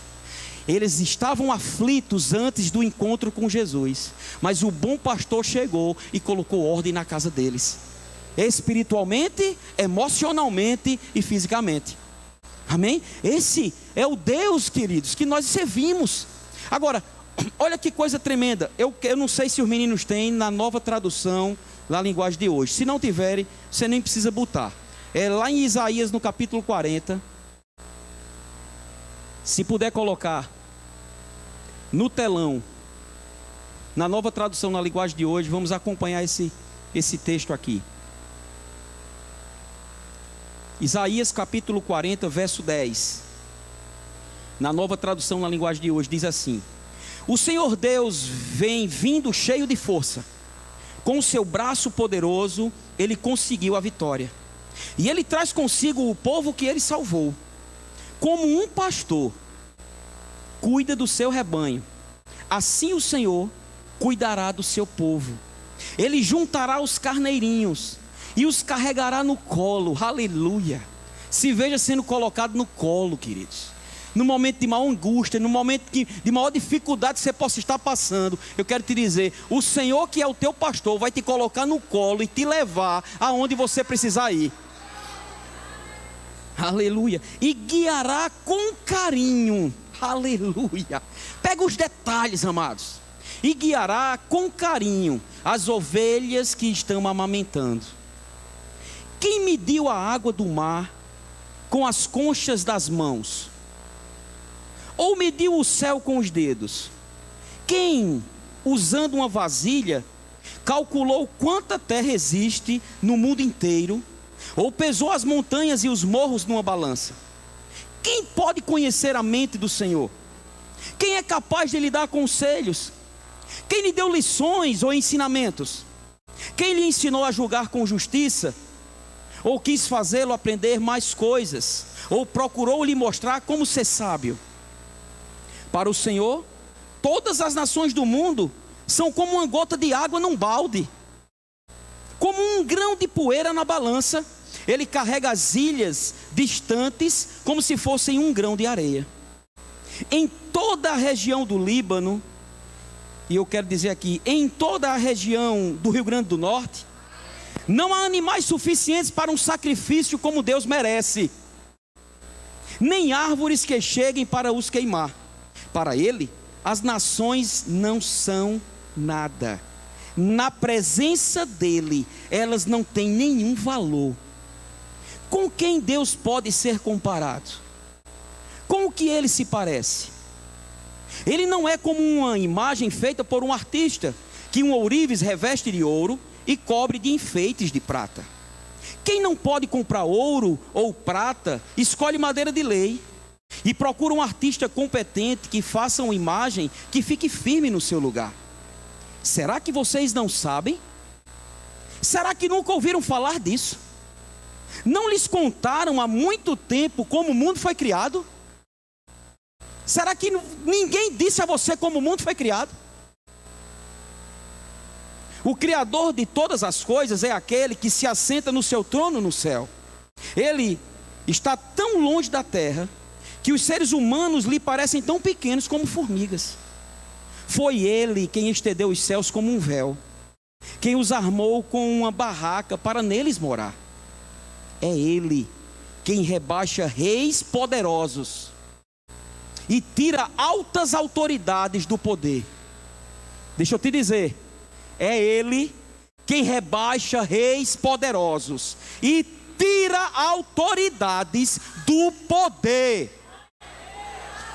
Eles estavam aflitos antes do encontro com Jesus, mas o bom pastor chegou e colocou ordem na casa deles, espiritualmente, emocionalmente e fisicamente. Amém? Esse é o Deus, queridos, que nós servimos. Agora, olha que coisa tremenda. Eu não sei se os meninos têm na nova tradução, na linguagem de hoje. Se não tiverem, você nem precisa botar. É lá em Isaías, no capítulo 40. Se puder colocar no telão, na nova tradução, na linguagem de hoje, vamos acompanhar esse texto aqui. Isaías capítulo 40, verso 10. Na nova tradução, na linguagem de hoje, diz assim: o Senhor Deus vem vindo cheio de força. Com o seu braço poderoso, Ele conseguiu a vitória. E Ele traz consigo o povo que Ele salvou. Como um pastor cuida do seu rebanho, assim o Senhor cuidará do seu povo. Ele juntará os carneirinhos e os carregará no colo. Aleluia. Se veja sendo colocado no colo, queridos. No momento de maior angústia, no momento de maior dificuldade que você possa estar passando, eu quero te dizer: o Senhor, que é o teu pastor, vai te colocar no colo e te levar aonde você precisar ir. Aleluia. E guiará com carinho. Aleluia. Pega os detalhes, amados. E guiará com carinho as ovelhas que estão amamentando. Quem mediu a água do mar com as conchas das mãos? Ou mediu o céu com os dedos? Quem, usando uma vasilha, calculou quanta terra existe no mundo inteiro? Ou pesou as montanhas e os morros numa balança? Quem pode conhecer a mente do Senhor? Quem é capaz de lhe dar conselhos? Quem lhe deu lições ou ensinamentos? Quem lhe ensinou a julgar com justiça? Ou quis fazê-lo aprender mais coisas? Ou procurou lhe mostrar como ser sábio? Para o Senhor, todas as nações do mundo são como uma gota de água num balde, como um grão de poeira na balança. Ele carrega as ilhas distantes como se fossem um grão de areia. Em toda a região do Líbano, e eu quero dizer aqui, em toda a região do Rio Grande do Norte, não há animais suficientes para um sacrifício como Deus merece, nem árvores que cheguem para os queimar. Para Ele, as nações não são nada. Na presença dEle, elas não têm nenhum valor. Com quem Deus pode ser comparado? Com o que Ele se parece? Ele não é como uma imagem feita por um artista, que um ourives reveste de ouro e cobre de enfeites de prata. Quem não pode comprar ouro ou prata, escolhe madeira de lei e procura um artista competente que faça uma imagem que fique firme no seu lugar. Será que vocês não sabem? Será que nunca ouviram falar disso? Não lhes contaram há muito tempo como o mundo foi criado? Será que ninguém disse a você como o mundo foi criado? O Criador de todas as coisas é aquele que se assenta no seu trono no céu. Ele está tão longe da terra que os seres humanos lhe parecem tão pequenos como formigas. Foi Ele quem estendeu os céus como um véu, quem os armou com uma barraca para neles morar. É Ele quem rebaixa reis poderosos e tira altas autoridades do poder. Deixa eu te dizer, é Ele quem rebaixa reis poderosos e tira autoridades do poder.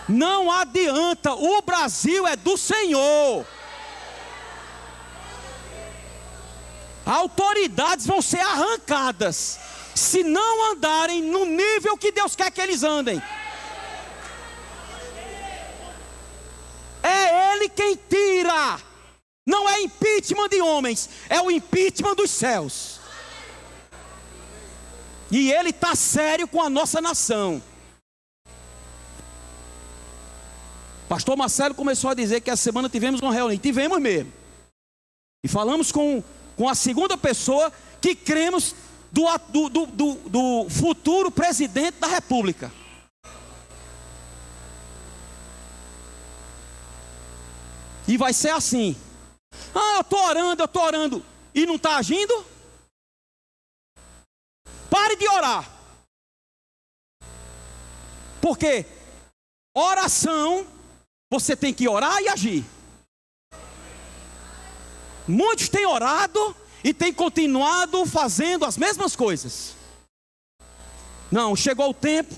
Não adianta, o Brasil é do Senhor. Autoridades vão ser arrancadas se não andarem no nível que Deus quer que eles andem. É Ele quem tira. Não é impeachment de homens, é o impeachment dos céus. E Ele está sério com a nossa nação. Pastor Marcelo começou a dizer que essa semana tivemos uma reunião. Tivemos mesmo. E falamos com a segunda pessoa que cremos do futuro presidente da República. E vai ser assim. Ah, eu estou orando. E não está agindo? Pare de orar. Porque oração, você tem que orar e agir. Muitos têm orado e têm continuado fazendo as mesmas coisas. Não, chegou o tempo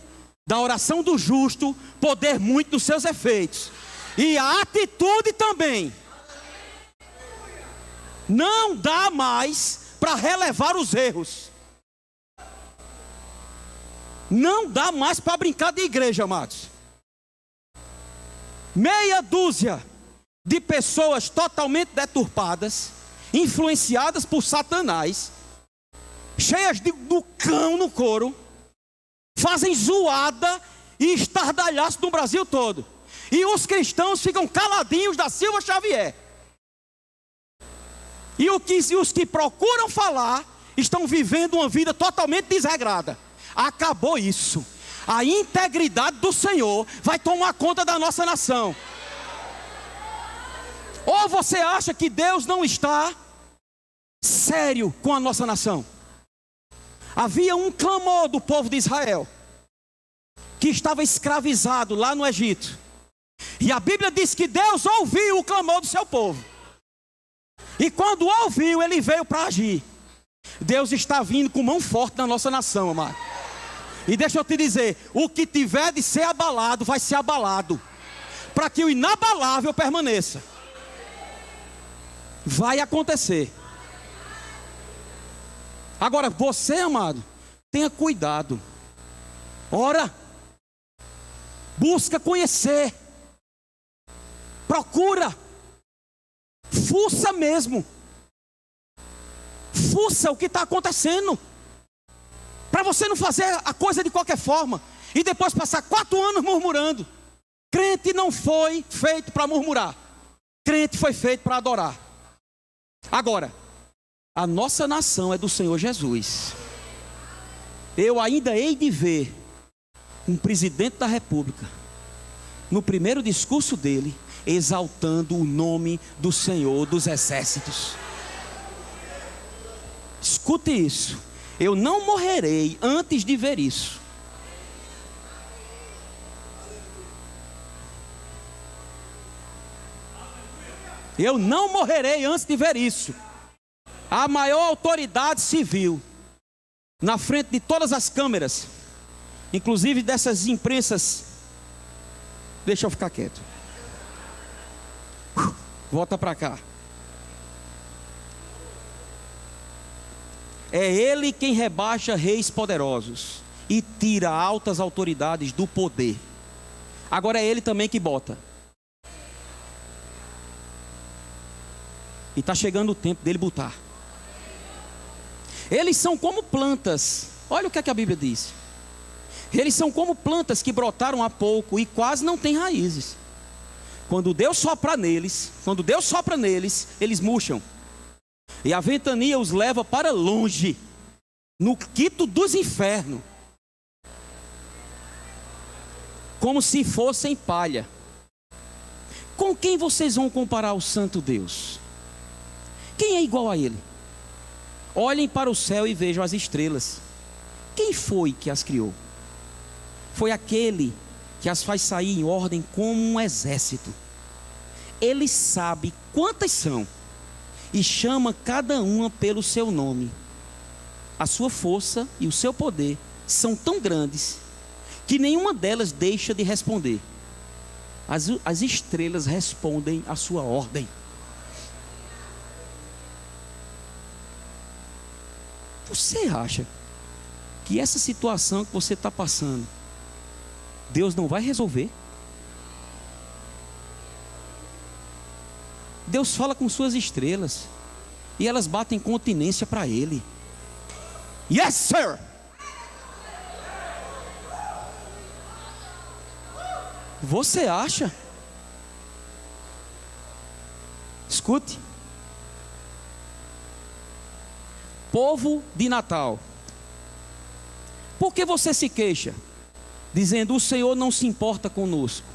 da oração do justo poder muito nos seus efeitos. E a atitude também. Não dá mais para relevar os erros. Não dá mais para brincar de igreja, amados. Meia dúzia de pessoas totalmente deturpadas, influenciadas por Satanás, cheias do cão no couro, fazem zoada e estardalhaço no Brasil todo. E os cristãos ficam caladinhos da Silva Xavier. E os que procuram falar estão vivendo uma vida totalmente desregrada. Acabou isso. A integridade do Senhor vai tomar conta da nossa nação. Ou você acha que Deus não está sério com a nossa nação? Havia um clamor do povo de Israel, que estava escravizado lá no Egito. E a Bíblia diz que Deus ouviu o clamor do seu povo. E quando ouviu, Ele veio para agir. Deus está vindo com mão forte na nossa nação, amado. E deixa eu te dizer, o que tiver de ser abalado, vai ser abalado, para que o inabalável permaneça. Vai acontecer. Agora, você, amado, tenha cuidado. Ora, busca conhecer, procura. Fuça mesmo. Fuça o que está acontecendo. Para você não fazer a coisa de qualquer forma e depois passar 4 anos murmurando. Crente não foi feito para murmurar. Crente foi feito para adorar. Agora, a nossa nação é do Senhor Jesus. Eu ainda hei de ver um presidente da República, no primeiro discurso dele, exaltando o nome do Senhor dos Exércitos. Escute isso. Eu não morrerei antes de ver isso. Eu não morrerei antes de ver isso. A maior autoridade civil, na frente de todas as câmeras, inclusive dessas imprensas. Deixa eu ficar quieto. Volta para cá. É ele quem rebaixa reis poderosos e tira altas autoridades do poder. Agora é ele também que bota. E está chegando o tempo dele botar. Eles são como plantas. Olha o que é que a Bíblia diz. Eles são como plantas que brotaram há pouco e quase não têm raízes. Quando Deus sopra neles, eles murcham. E a ventania os leva para longe, no quito dos infernos, como se fossem palha. Com quem vocês vão comparar o santo Deus? Quem é igual a ele? Olhem para o céu e vejam as estrelas. Quem foi que as criou? Foi aquele que as faz sair em ordem como um exército. Ele sabe quantas são e chama cada uma pelo seu nome. A sua força e o seu poder são tão grandes que nenhuma delas deixa de responder. As estrelas respondem à sua ordem. Você acha que essa situação que você está passando, Deus não vai resolver? Deus fala com suas estrelas e elas batem continência para Ele. Yes, sir! Você acha? Escute. Povo de Natal, por que você se queixa, dizendo: o Senhor não se importa conosco?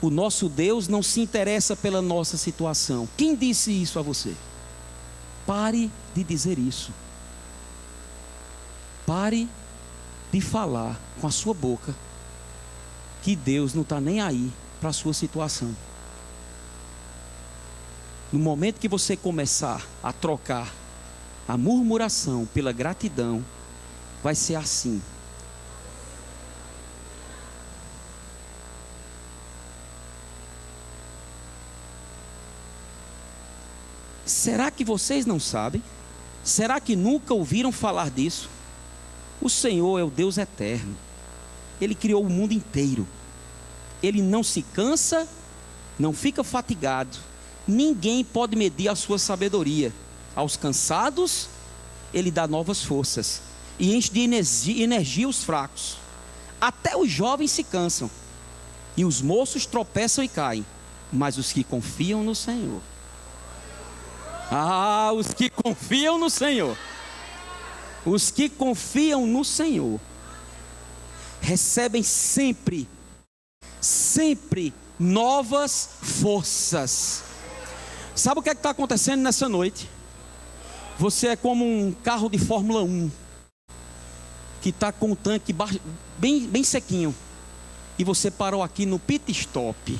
O nosso Deus não se interessa pela nossa situação. Quem disse isso a você? Pare de dizer isso. Pare de falar com a sua boca que Deus não está nem aí para a sua situação. No momento que você começar a trocar a murmuração pela gratidão, vai ser assim. Será que vocês não sabem? Será que nunca ouviram falar disso? O Senhor é o Deus eterno. Ele criou o mundo inteiro. Ele não se cansa, não fica fatigado. Ninguém pode medir a sua sabedoria. Aos cansados, Ele dá novas forças e enche de energia os fracos. Até os jovens se cansam e os moços tropeçam e caem, mas os que confiam no Senhor, os que confiam no Senhor, os que confiam no Senhor, recebem sempre novas forças. Sabe o que é que está acontecendo nessa noite? Você é como um carro de Fórmula 1 que está com o tanque bem sequinho, e você parou aqui no pit stop,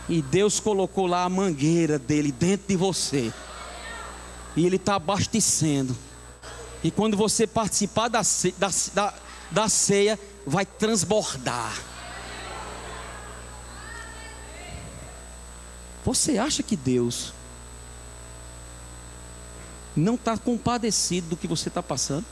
e Deus colocou lá a mangueira dele dentro de você, e Ele está abastecendo. E quando você participar da ceia, vai transbordar. Você acha que Deus não está compadecido do que você está passando?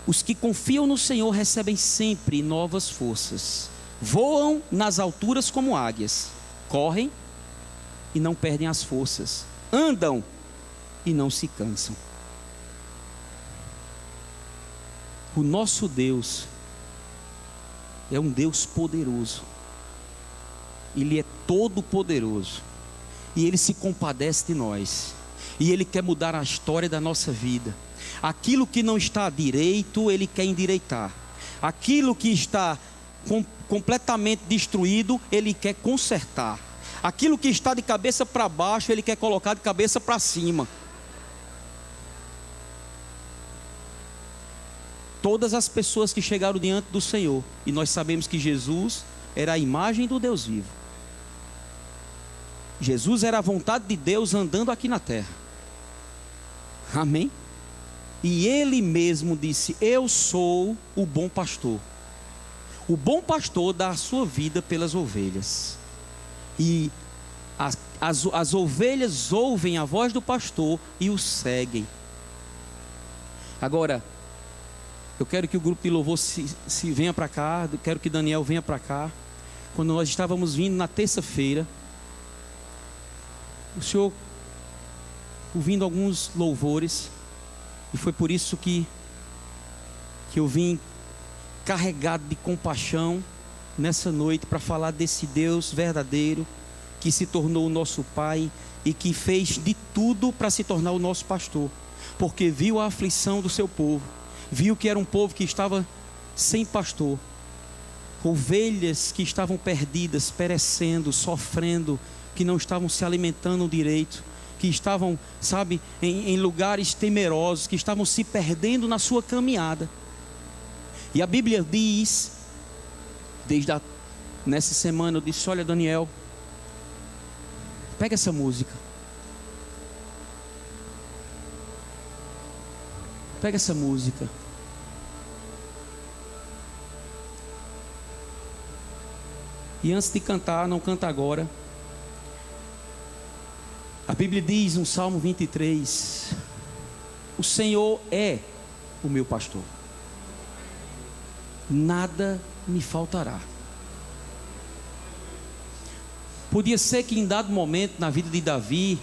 Os que confiam no Senhor recebem sempre novas forças. Voam nas alturas como águias. Correm e não perdem as forças. Andam e não se cansam. O nosso Deus é um Deus poderoso. Ele é todo poderoso. E Ele se compadece de nós. E Ele quer mudar a história da nossa vida. Aquilo que não está direito, Ele quer endireitar. Aquilo que está completamente destruído, Ele quer consertar. Aquilo que está de cabeça para baixo, Ele quer colocar de cabeça para cima. Todas as pessoas que chegaram diante do Senhor, e nós sabemos que Jesus era a imagem do Deus vivo. Jesus era a vontade de Deus andando aqui na terra. Amém? E Ele mesmo disse: eu sou o bom pastor. O bom pastor dá a sua vida pelas ovelhas. E as ovelhas ouvem a voz do pastor e o seguem. Agora, eu quero que o grupo de louvor se venha para cá. Eu quero que Daniel venha para cá. Quando nós estávamos vindo na terça-feira, o Senhor ouvindo alguns louvores, e foi por isso que eu vim carregado de compaixão nessa noite para falar desse Deus verdadeiro que se tornou o nosso Pai e que fez de tudo para se tornar o nosso pastor, porque viu a aflição do seu povo, viu que era um povo que estava sem pastor, ovelhas que estavam perdidas, perecendo, sofrendo, que não estavam se alimentando direito, que estavam, sabe, em lugares temerosos, que estavam se perdendo na sua caminhada. E a Bíblia diz, nessa semana eu disse: olha, Daniel, pega essa música, pega essa música. E antes de cantar, não canta agora. A Bíblia diz no Salmo 23: o Senhor é o meu pastor, nada me faltará. Podia ser que em dado momento na vida de Davi,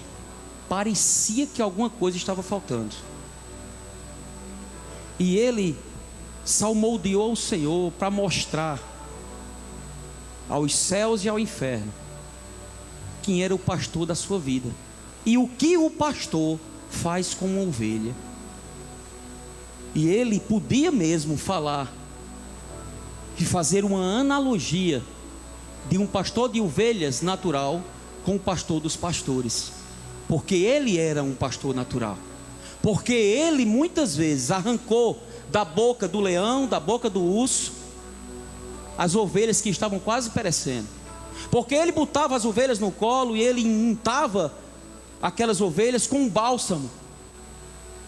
parecia que alguma coisa estava faltando, e ele salmodiou o Senhor para mostrar aos céus e ao inferno quem era o pastor da sua vida, e o que o pastor faz com uma ovelha. E ele podia mesmo falar e fazer uma analogia de um pastor de ovelhas natural com o pastor dos pastores, porque ele era um pastor natural, porque ele muitas vezes arrancou da boca do leão, da boca do urso, as ovelhas que estavam quase perecendo, porque ele botava as ovelhas no colo e ele untava aquelas ovelhas com um bálsamo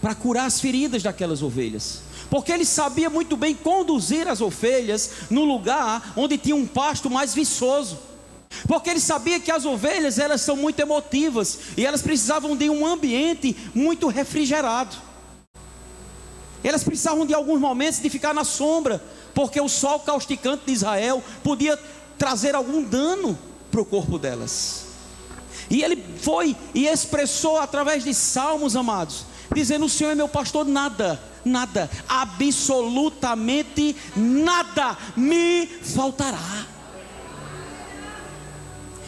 para curar as feridas daquelas ovelhas, porque ele sabia muito bem conduzir as ovelhas no lugar onde tinha um pasto mais viçoso, porque ele sabia que as ovelhas, elas são muito emotivas e elas precisavam de um ambiente muito refrigerado, elas precisavam de alguns momentos de ficar na sombra, porque o sol causticante de Israel podia trazer algum dano para o corpo delas. E ele foi e expressou através de salmos, amados, dizendo: o Senhor é meu pastor, nada, absolutamente nada me faltará.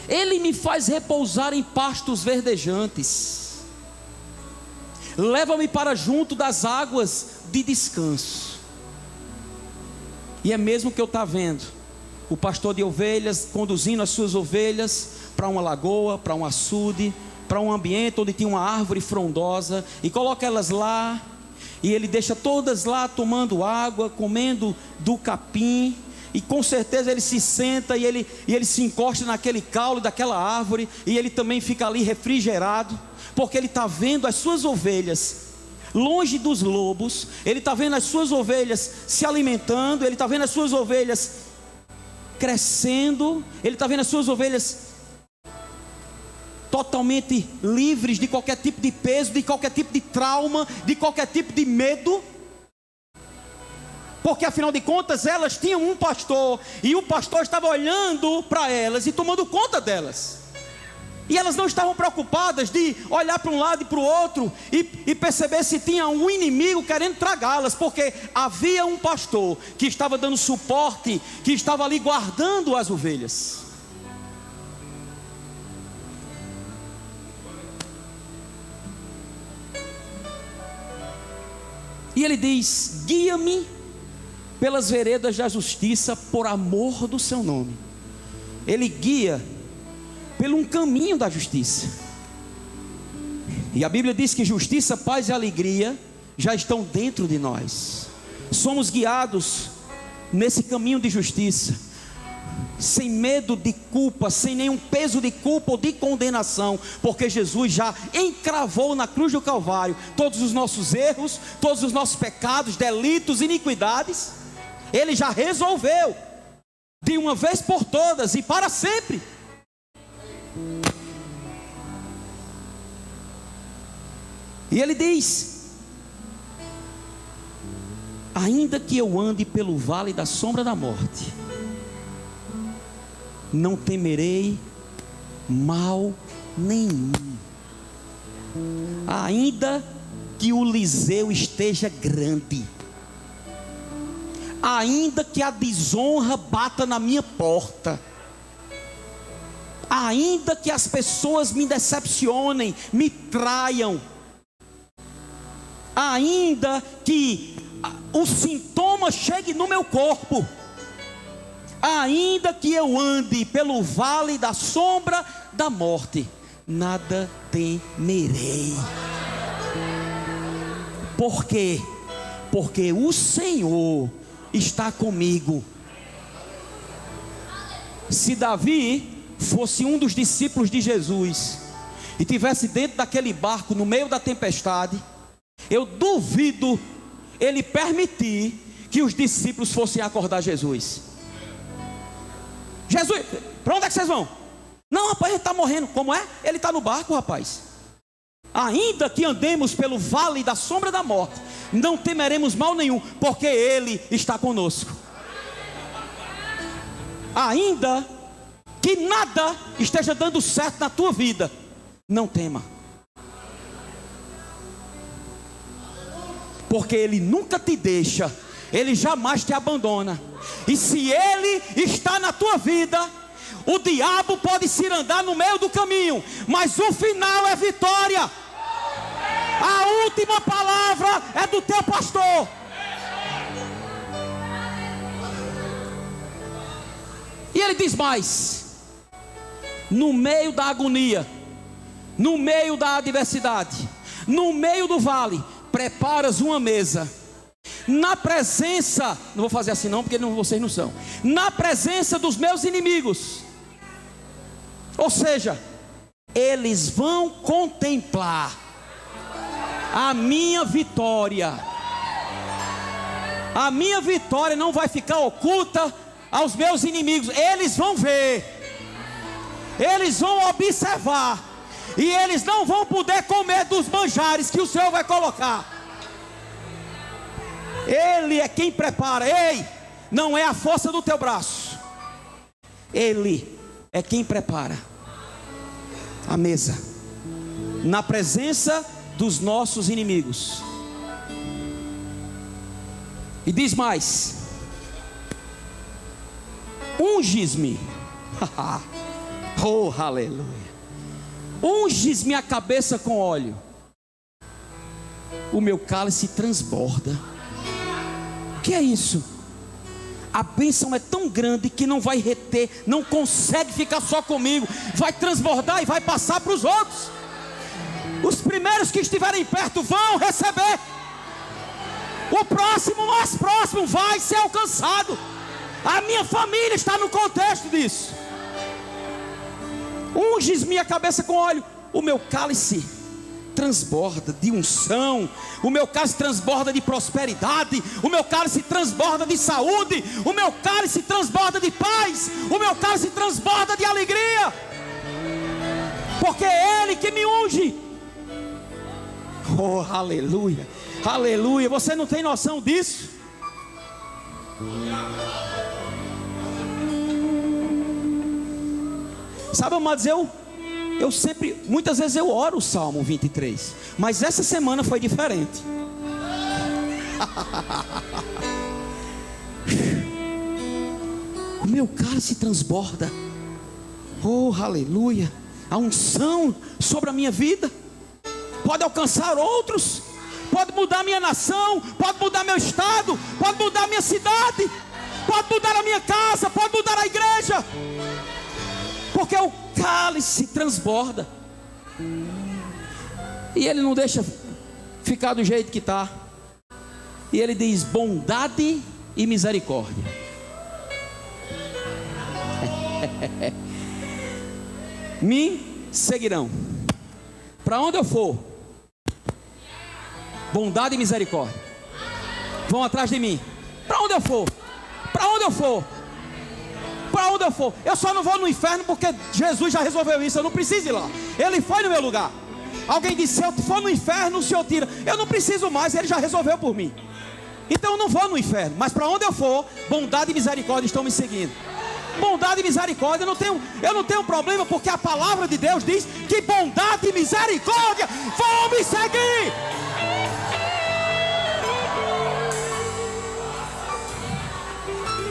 Ele me faz repousar em pastos verdejantes, leva-me para junto das águas de descanso. E é mesmo que eu estou vendo o pastor de ovelhas conduzindo as suas ovelhas para uma lagoa, para um açude, para um ambiente onde tinha uma árvore frondosa, e coloca elas lá, e ele deixa todas lá tomando água, comendo do capim, e com certeza ele se senta e ele se encosta naquele caule daquela árvore, e ele também fica ali refrigerado, porque ele está vendo as suas ovelhas longe dos lobos, ele está vendo as suas ovelhas se alimentando, ele está vendo as suas ovelhas crescendo, ele está vendo as suas ovelhas totalmente livres de qualquer tipo de peso, de qualquer tipo de trauma, de qualquer tipo de medo. porque afinal de contas elas tinham um pastor, e o pastor estava olhando para elas e tomando conta delas. E elas não estavam preocupadas de olhar para um lado e para o outro e perceber se tinha um inimigo querendo tragá-las, porque havia um pastor que estava dando suporte, que estava ali guardando as ovelhas. E ele diz: guia-me pelas veredas da justiça por amor do seu nome. Ele guia pelo um caminho da justiça. E a Bíblia diz que justiça, paz e alegria já estão dentro de nós. Somos guiados nesse caminho de justiça, sem medo de culpa, sem nenhum peso de culpa ou de condenação, porque Jesus já encravou na cruz do Calvário todos os nossos erros, todos os nossos pecados, delitos, iniquidades. Ele já resolveu de uma vez por todas e para sempre. E ele diz: ainda que eu ande pelo vale da sombra da morte, não temerei mal nenhum. Ainda que o liseu esteja grande, ainda que a desonra bata na minha porta, ainda que as pessoas me decepcionem, me traiam, ainda que o sintoma chegue no meu corpo, ainda que eu ande pelo vale da sombra da morte, nada temerei. Por quê? Porque o Senhor está comigo. Se Davi fosse um dos discípulos de Jesus e tivesse dentro daquele barco no meio da tempestade, eu duvido ele permitir que os discípulos fossem acordar Jesus. Jesus, para onde é que vocês vão? Não, rapaz, ele está morrendo. Como é? Ele está no barco, rapaz. Ainda que andemos pelo vale da sombra da morte, não temeremos mal nenhum, porque Ele está conosco. Ainda que nada esteja dando certo na tua vida, não tema, porque Ele nunca te deixa, Ele jamais te abandona. E se Ele está na tua vida, o diabo pode se andar no meio do caminho, mas o final é vitória. A última palavra é do teu pastor. E ele diz mais: no meio da agonia, no meio da adversidade, no meio do vale, preparas uma mesa na presença, não vou fazer assim não, porque vocês não são, na presença dos meus inimigos. Ou seja, eles vão contemplar a minha vitória. A minha vitória não vai ficar oculta aos meus inimigos. Eles vão ver, eles vão observar, e eles não vão poder comer dos manjares que o Senhor vai colocar. Ele é quem prepara. Ei, não é a força do teu braço, Ele é quem prepara a mesa na presença dos nossos inimigos. E diz mais: unges-me. Oh, aleluia. Unges-me a cabeça com óleo, o meu cálice transborda. O que é isso? A bênção é tão grande que não vai reter, não consegue ficar só comigo, vai transbordar e vai passar para os outros. Os primeiros que estiverem perto vão receber, o próximo, mais próximo, vai ser alcançado. A minha família está no contexto disso. Unges minha cabeça com óleo, o meu cálice transborda de unção, o meu cálice transborda de prosperidade, o meu cálice transborda de saúde, o meu cálice transborda de paz, o meu cálice transborda de alegria, porque é Ele que me unge. Oh, aleluia, aleluia. Você não tem noção disso? Sabe, amados, eu sempre, muitas vezes eu oro o Salmo 23, mas essa semana foi diferente. O meu cálice transborda. Oh, aleluia. A unção sobre a minha vida pode alcançar outros, pode mudar minha nação, pode mudar meu estado, pode mudar minha cidade, pode mudar a minha casa, pode mudar a igreja, porque o cálice transborda. E ele não deixa ficar do jeito que está. E ele diz: bondade e misericórdia me seguirão. Para onde eu for, bondade e misericórdia vão atrás de mim. Para onde eu for, para onde eu for, para onde eu for. Eu só não vou no inferno porque Jesus já resolveu isso. Eu não preciso ir lá. Ele foi no meu lugar. Alguém disse: se eu for no inferno, o Senhor tira. Eu não preciso mais, Ele já resolveu por mim. Então eu não vou no inferno. Mas para onde eu for, bondade e misericórdia estão me seguindo. Bondade e misericórdia, eu não tenho problema, porque a palavra de Deus diz que bondade e misericórdia vão me seguir.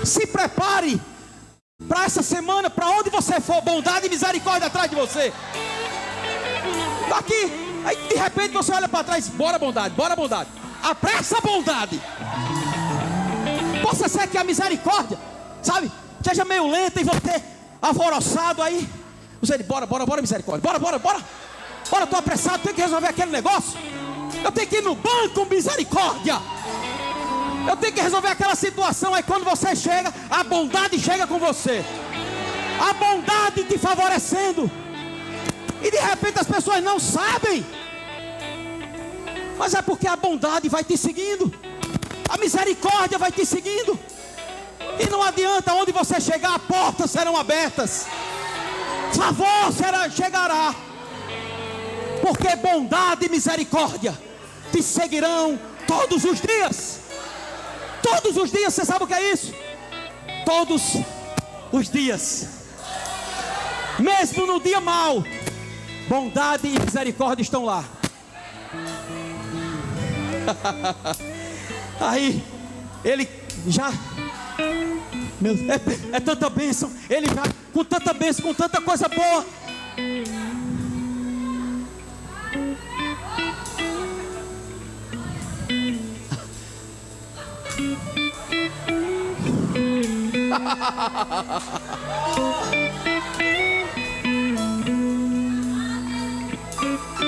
Se prepare para essa semana, para onde você for, bondade e misericórdia atrás de você. Aqui, aí de repente você olha para trás: bora bondade, bora bondade. Apressa a bondade. Possa ser que a misericórdia, sabe, seja meio lenta e você alvoroçado aí. Você diz: bora misericórdia, bora, estou apressado, tenho que resolver aquele negócio. Eu tenho que ir no banco, misericórdia. Eu tenho que resolver aquela situação. Aí quando você chega, a bondade chega com você, a bondade te favorecendo. E de repente as pessoas não sabem, mas é porque a bondade vai te seguindo, a misericórdia vai te seguindo. E não adianta, onde você chegar, portas serão abertas, favor chegará, porque bondade e misericórdia te seguirão todos os dias. Todos os dias. Você sabe o que é isso? Todos os dias, mesmo no dia mau, bondade e misericórdia estão lá. Aí ele já, é tanta bênção, ele já com tanta bênção, com tanta coisa boa.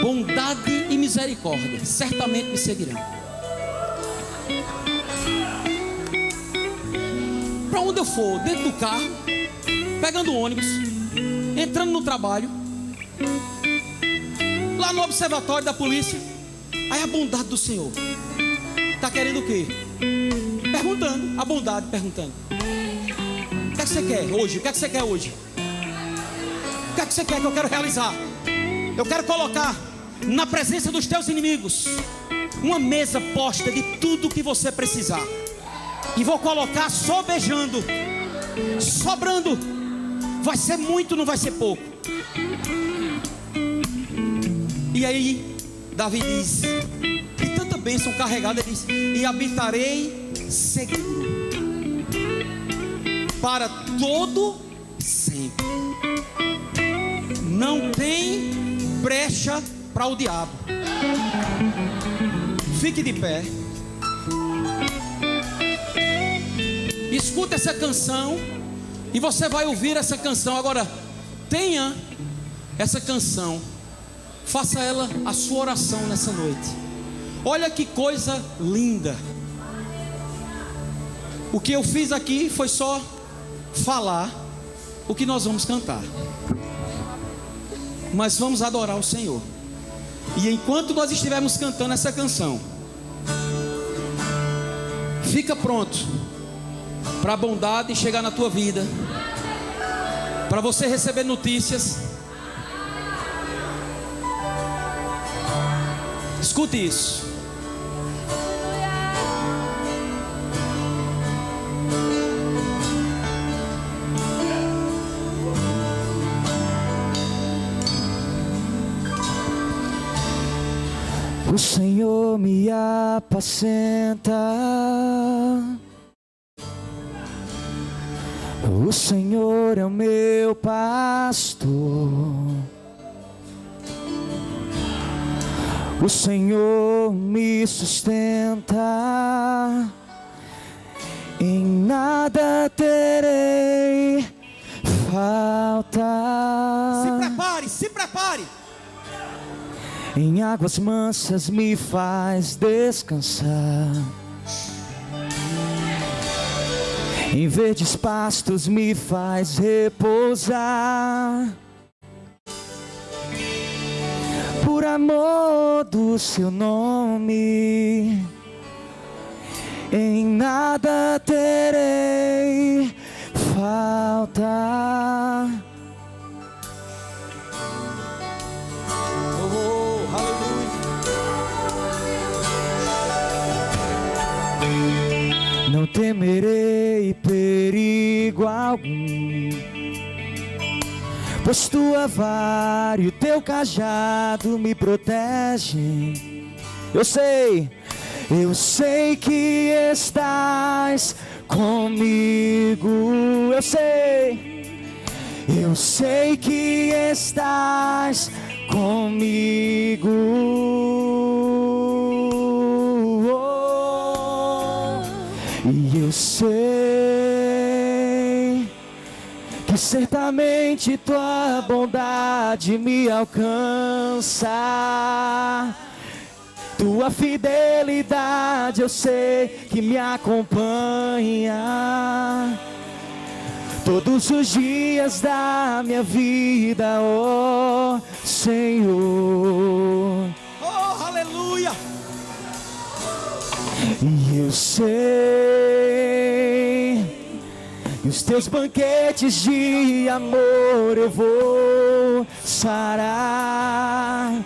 Bondade e misericórdia certamente me seguirão. Para onde eu for, dentro do carro, pegando ônibus, entrando no trabalho, lá no observatório da polícia, aí a bondade do Senhor está querendo o quê? Perguntando, a bondade perguntando: o que é que você quer hoje? O que é que você quer hoje? O que é que você quer que eu quero realizar? Eu quero colocar na presença dos teus inimigos uma mesa posta de tudo que você precisar, e vou colocar sobejando, sobrando. Vai ser muito, não vai ser pouco. E aí Davi diz, e tanta bênção carregada, ele diz: e habitarei seguro para todo sempre. Não tem brecha para o diabo. Fique de pé, escuta essa canção, e você vai ouvir essa canção. Agora, tenha essa canção, faça ela a sua oração nessa noite. Olha que coisa linda. O que eu fiz aqui foi só falar o que nós vamos cantar, mas vamos adorar o Senhor. E enquanto nós estivermos cantando essa canção, fica pronto para a bondade chegar na tua vida, para você receber notícias. Escute isso. O Senhor me apacenta, o Senhor é o meu pastor, o Senhor me sustenta, em nada terei falta. Se prepare, se prepare. Em águas mansas me faz descansar, em verdes pastos me faz repousar. Por amor do seu nome, em nada terei falta. Oh, aleluia. Não temerei perigo algum, pois tua vara e o teu cajado me protegem. Eu sei que estás comigo. Eu sei que estás comigo. E eu sei que certamente tua bondade me alcança. Tua fidelidade eu sei que me acompanha todos os dias da minha vida, ó Senhor. Oh, aleluia. E eu sei que os teus banquetes de amor eu vou sarar,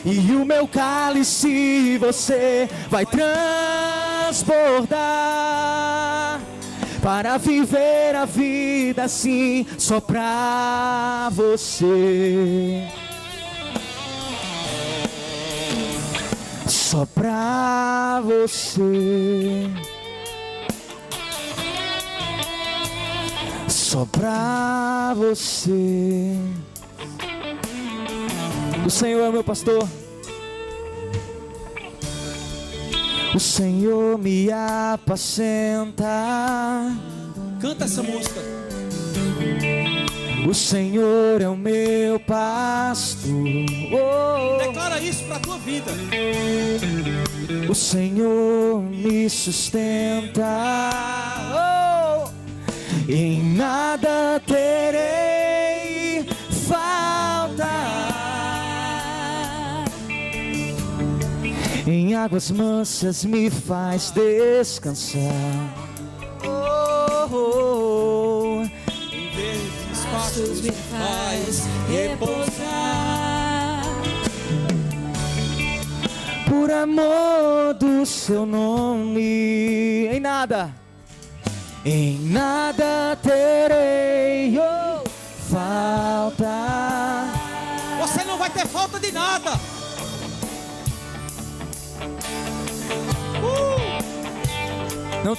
e o meu cálice você vai transbordar, para viver a vida assim, só pra você. Só pra você. Só pra você. O Senhor é meu pastor, o Senhor me apacenta. Canta essa música. O Senhor é o meu pastor. Oh. Declara isso para a tua vida. O Senhor me sustenta. Oh. Em nada terei falta. Em águas mansas me faz descansar. Oh, oh, oh. Em verdes pastos me faz repousar. Por amor do seu nome, em nada terei falta. Você não vai ter falta de nada. Não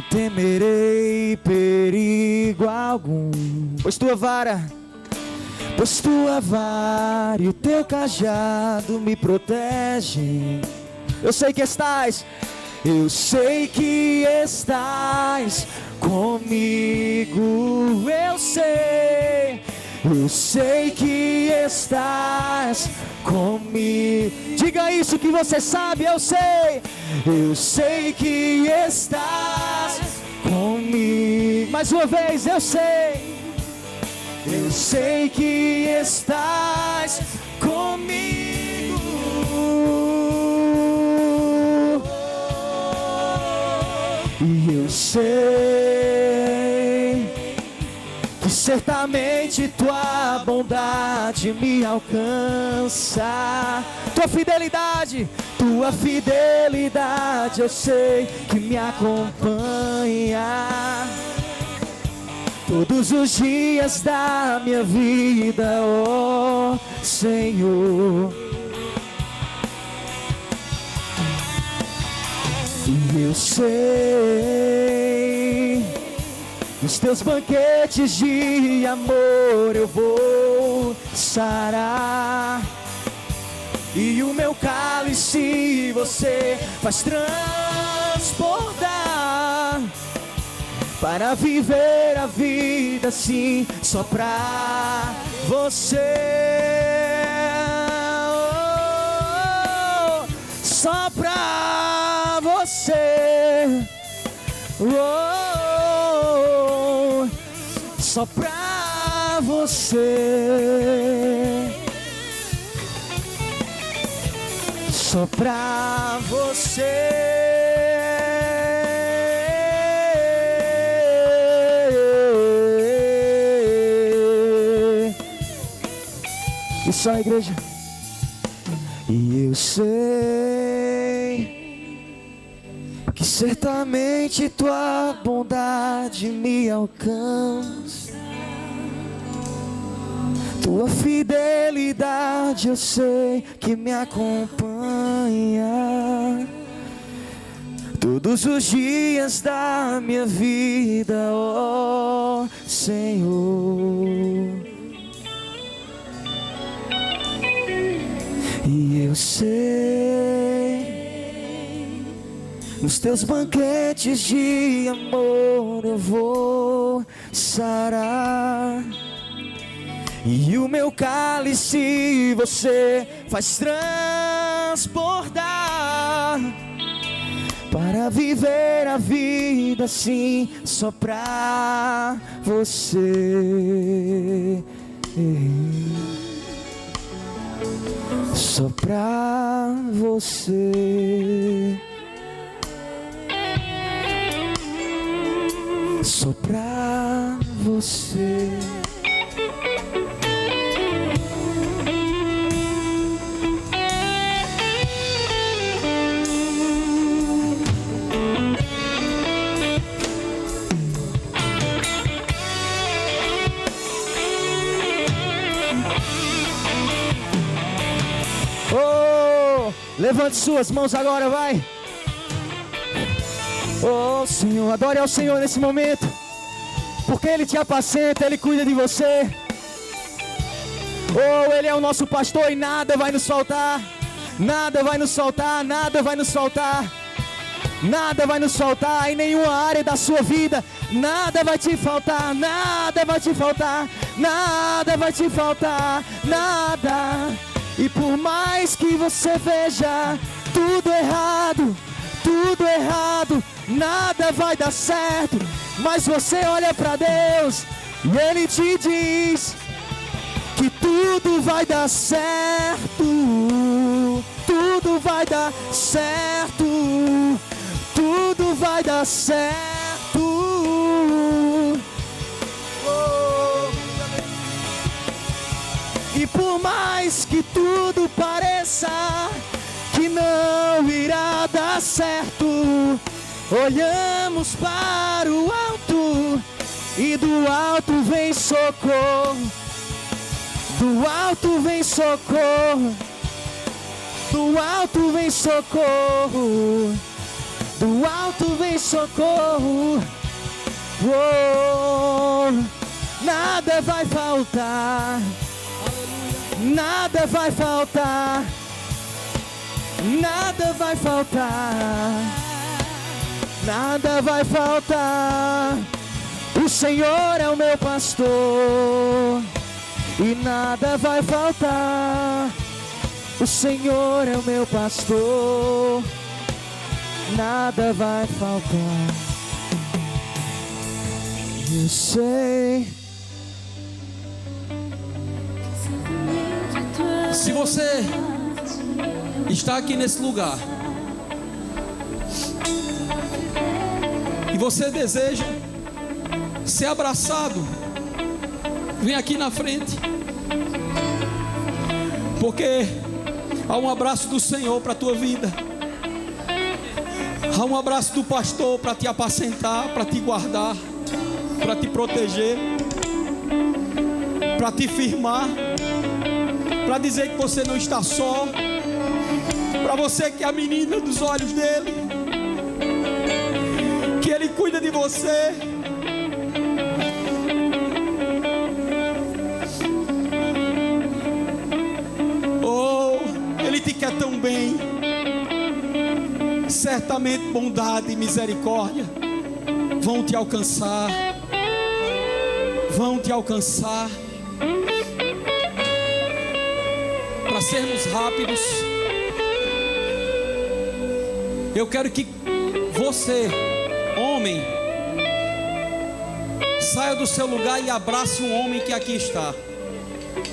temerei perigo algum, pois tua vara e o teu cajado me protegem. Eu sei que estás comigo. Eu sei que estás comigo. Diga isso que você sabe, eu sei que estás comigo. Mais uma vez, eu sei que estás comigo. E eu sei que certamente tua bondade me alcança. Tua fidelidade eu sei que me acompanha todos os dias da minha vida, ó Senhor. Eu sei, nos teus banquetes de amor eu vou sarar, e o meu cálice você faz transbordar, para viver a vida assim, só pra você. Só pra você. Só pra você. Só pra você. Isso aí, igreja. E eu sei que certamente tua bondade me alcança, tua fidelidade eu sei que me acompanha todos os dias da minha vida, ó Senhor. E eu sei, nos teus banquetes de amor eu vou sarar, e o meu cálice você faz transbordar, para viver a vida assim, só pra você. Só pra você. Só pra você. Levante suas mãos agora, vai. Oh Senhor, adore ao Senhor nesse momento, porque Ele te apacenta, Ele cuida de você. Oh, Ele é o nosso pastor e nada vai nos faltar. Nada vai nos faltar, nada vai nos faltar. Nada vai nos faltar em nenhuma área da sua vida. Nada vai te faltar, nada vai te faltar. Nada vai te faltar, nada. E por mais que você veja tudo errado, nada vai dar certo. Mas você olha para Deus e Ele te diz que tudo vai dar certo. Tudo vai dar certo. Tudo vai dar certo. E por mais que tudo pareça que não irá dar certo, olhamos para o alto e do alto vem socorro. Do alto vem socorro. Do alto vem socorro. Do alto vem socorro. Oh, nada vai faltar. Nada vai faltar. Nada vai faltar. Nada vai faltar. O Senhor é o meu pastor e nada vai faltar. O Senhor é o meu pastor, nada vai faltar. Eu sei. Se você está aqui nesse lugar e você deseja ser abraçado, vem aqui na frente, porque há um abraço do Senhor para a tua vida. Há um abraço do pastor para te apacentar, para te guardar, para te proteger, para te firmar, para dizer que você não está só, para você que é a menina dos olhos dele. Ele cuida de você. Oh, Ele te quer tão bem. Certamente bondade e misericórdia vão te alcançar. Vão te alcançar. Para sermos rápidos, eu quero que você, homem, saia do seu lugar e abrace um homem que aqui está.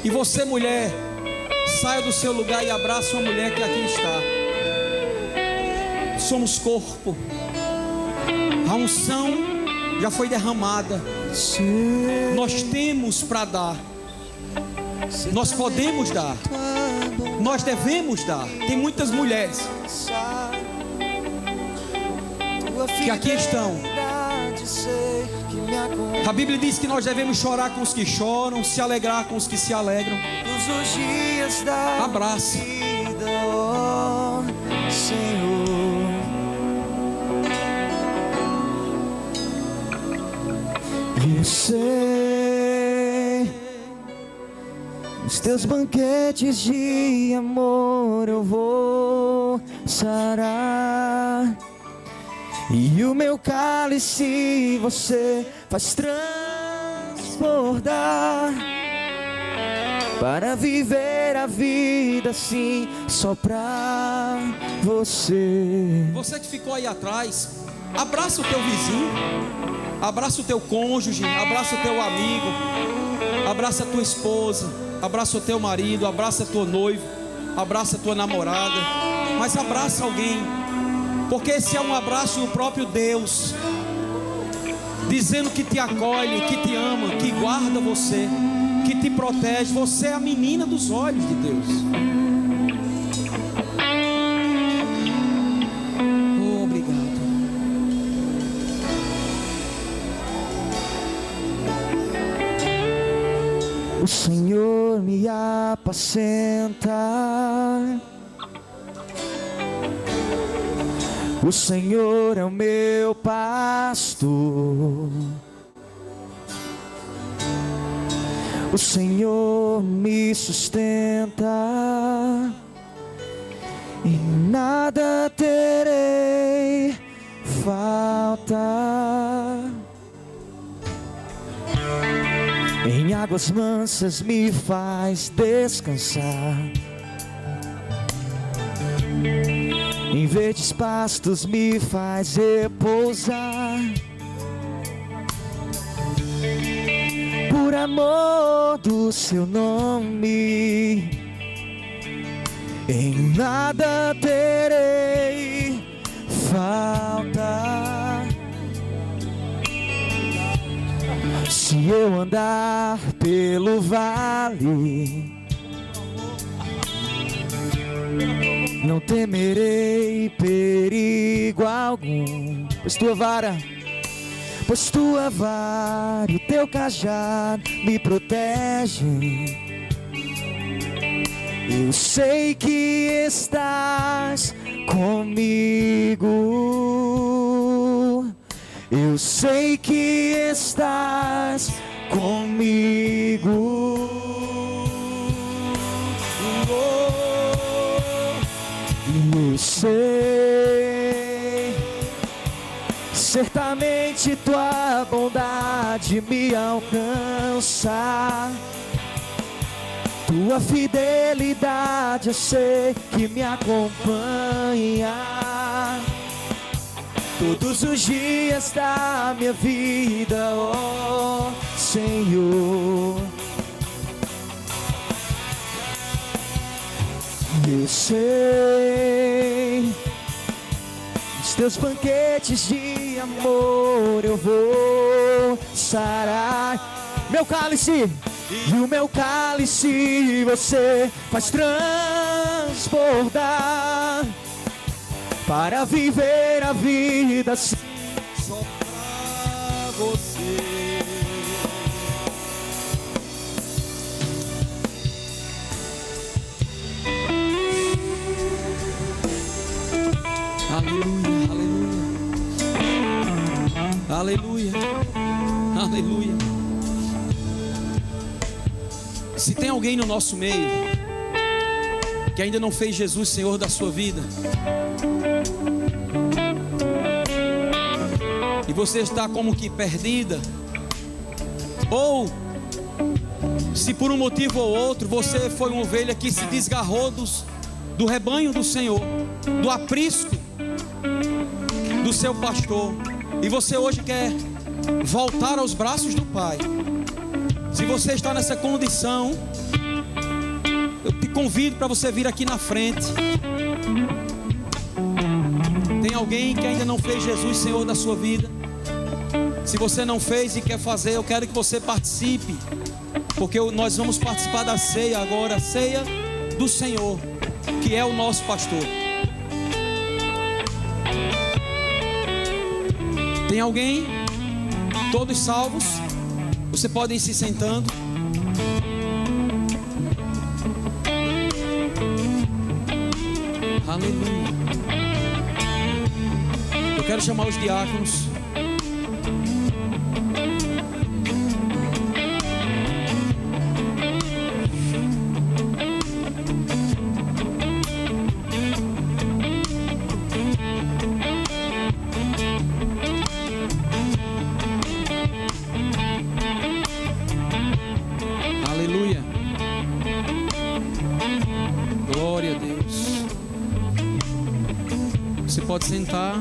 E você, mulher, saia do seu lugar e abrace uma mulher que aqui está. Somos corpo. A unção já foi derramada. Nós temos para dar. Nós podemos dar. Nós devemos dar. Tem muitas mulheres que aqui estão. A Bíblia diz que nós devemos chorar com os que choram, se alegrar com os que se alegram. Abraça. Eu sei, nos teus banquetes de amor eu vou sarar, e o meu cálice você faz transbordar, para viver a vida assim, só pra você. Você que ficou aí atrás, abraça o teu vizinho, abraça o teu cônjuge, abraça o teu amigo, abraça a tua esposa, abraça o teu marido, abraça a tua noiva, abraça a tua namorada, mas abraça alguém, porque esse é um abraço do próprio Deus, dizendo que te acolhe, que te ama, que guarda você, que te protege. Você é a menina dos olhos de Deus. Oh, obrigado. O Senhor me apacenta, o Senhor é o meu pastor, o Senhor me sustenta, e nada terei falta. Em águas mansas me faz descansar, em verdes pastos me faz repousar. Por amor do seu nome, em nada terei falta. Se eu andar pelo vale, não temerei perigo algum, pois tua vara e o teu cajado me protegem. Eu sei que estás comigo, eu sei que estás comigo. Eu sei, certamente tua bondade me alcança, tua fidelidade eu sei que me acompanha todos os dias da minha vida, ó Senhor. Eu sei, nos teus banquetes de amor eu vou sarar. Meu cálice, e o meu cálice você faz transbordar, para viver a vida assim, só pra você. Aleluia, aleluia. Aleluia. Se tem alguém no nosso meio que ainda não fez Jesus Senhor da sua vida, e você está como que perdida, ou se por um motivo ou outro você foi uma ovelha que se desgarrou do rebanho do Senhor, do aprisco do seu pastor, e você hoje quer voltar aos braços do Pai, se você está nessa condição, eu te convido para você vir aqui na frente. Tem alguém que ainda não fez Jesus Senhor da sua vida? Se você não fez e quer fazer, eu quero que você participe, porque nós vamos participar da ceia agora, a ceia do Senhor, que é o nosso pastor. Tem alguém? Todos salvos? Você pode ir se sentando. Aleluia. Eu quero chamar os diáconos. Pode sentar.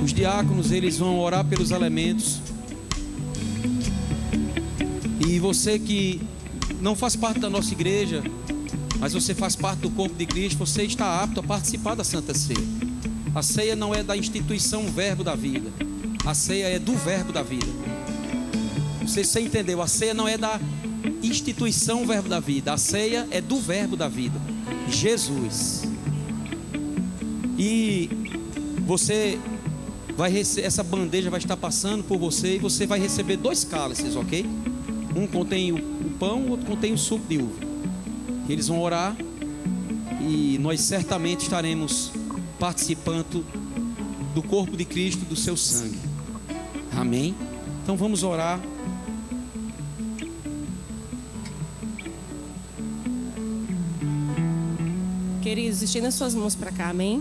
Os diáconos, eles vão orar pelos elementos. E você que não faz parte da nossa igreja, mas você faz parte do corpo de Cristo, você está apto a participar da Santa Ceia. A ceia não é da instituição Verbo da Vida, a ceia é do Verbo da Vida. Você entendeu? A ceia não é da instituição Verbo da Vida, a ceia é do Verbo da Vida, Jesus. E você vai receber, essa bandeja vai estar passando por você, e você vai receber 2 cálices, ok? Um contém o pão, o outro contém o suco de uva. Eles vão orar e nós certamente estaremos participando do corpo de Cristo, do seu sangue. Amém? Então vamos orar. Queridos, estenda suas mãos para cá, amém?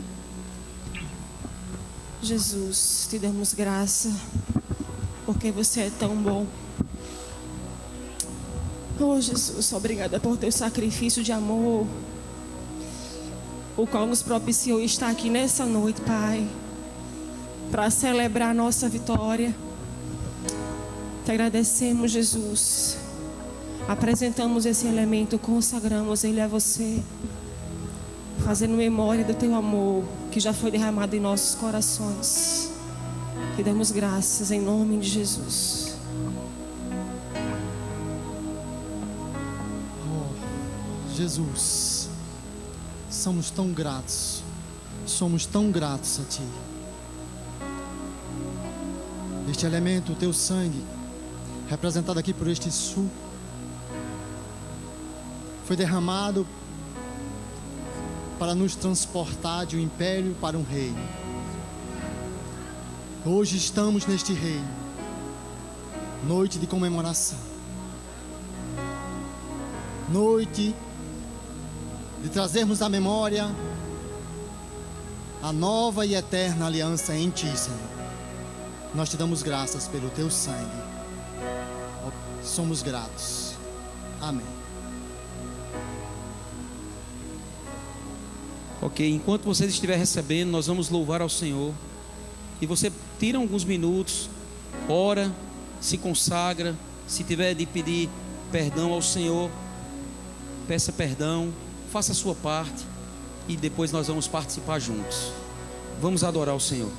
Jesus, te damos graça, porque você é tão bom. Oh Jesus, obrigada por teu sacrifício de amor, o qual nos propiciou estar aqui nessa noite, Pai, para celebrar a nossa vitória. Te agradecemos, Jesus. Apresentamos esse elemento, consagramos ele a você, fazendo memória do teu amor que já foi derramado em nossos corações. Te damos graças em nome de Jesus. Oh, Jesus, somos tão gratos a Ti. Este elemento, o Teu sangue, representado aqui por este suco, foi derramado para nos transportar de um império para um reino. Hoje estamos neste reino, noite de comemoração, noite de trazermos à memória a nova e eterna aliança em Ti, Senhor. Nós Te damos graças pelo Teu sangue, somos gratos. Amém. Ok, enquanto vocês estiverem recebendo, nós vamos louvar ao Senhor. E você tira alguns minutos, ora, se consagra. Se tiver de pedir perdão ao Senhor, peça perdão, faça a sua parte, e depois nós vamos participar juntos. Vamos adorar o Senhor.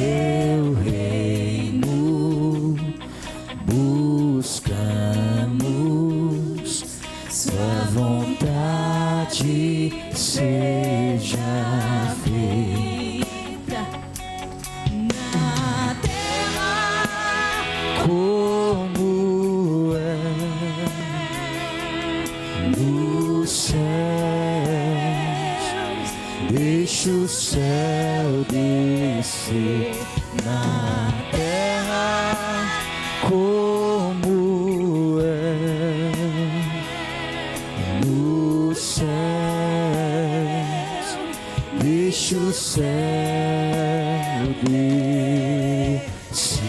teu reino buscamos, sua vontade seja feita na terra como é nos céus. Deixa o céu descer na terra como é nos céus. Deixa o céu descer.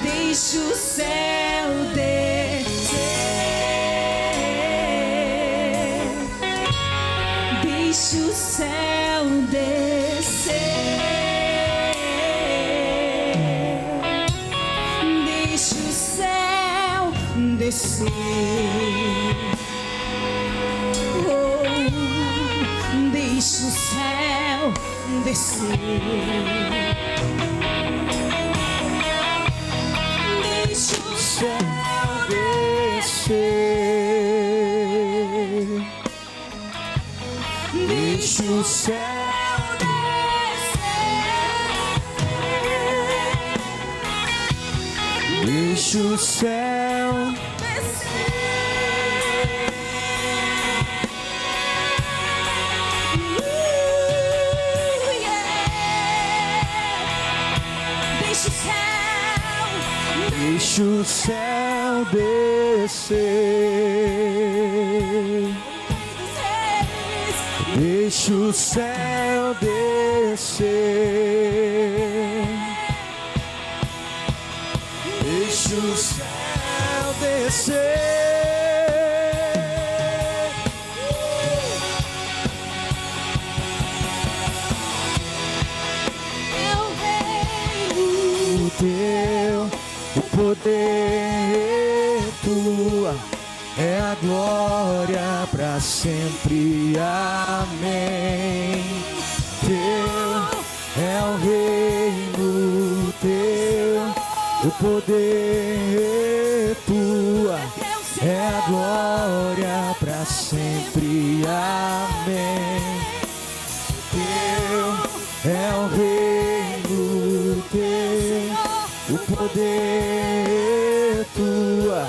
Deixa o céu descer. Deixa o céu descer. Deixa o céu descer. Oh, deixa o céu descer. Deixa o céu Descer. Deixa o céu descer. Deixa o céu Deixa o céu descer. Deixa o céu descer. Deixa o céu descer. O teu, o poder tua é a glória para sempre. Amém. Teu é o reino, teu, o poder tua é a glória para sempre. Amém. Teu é o reino, teu, o poder tua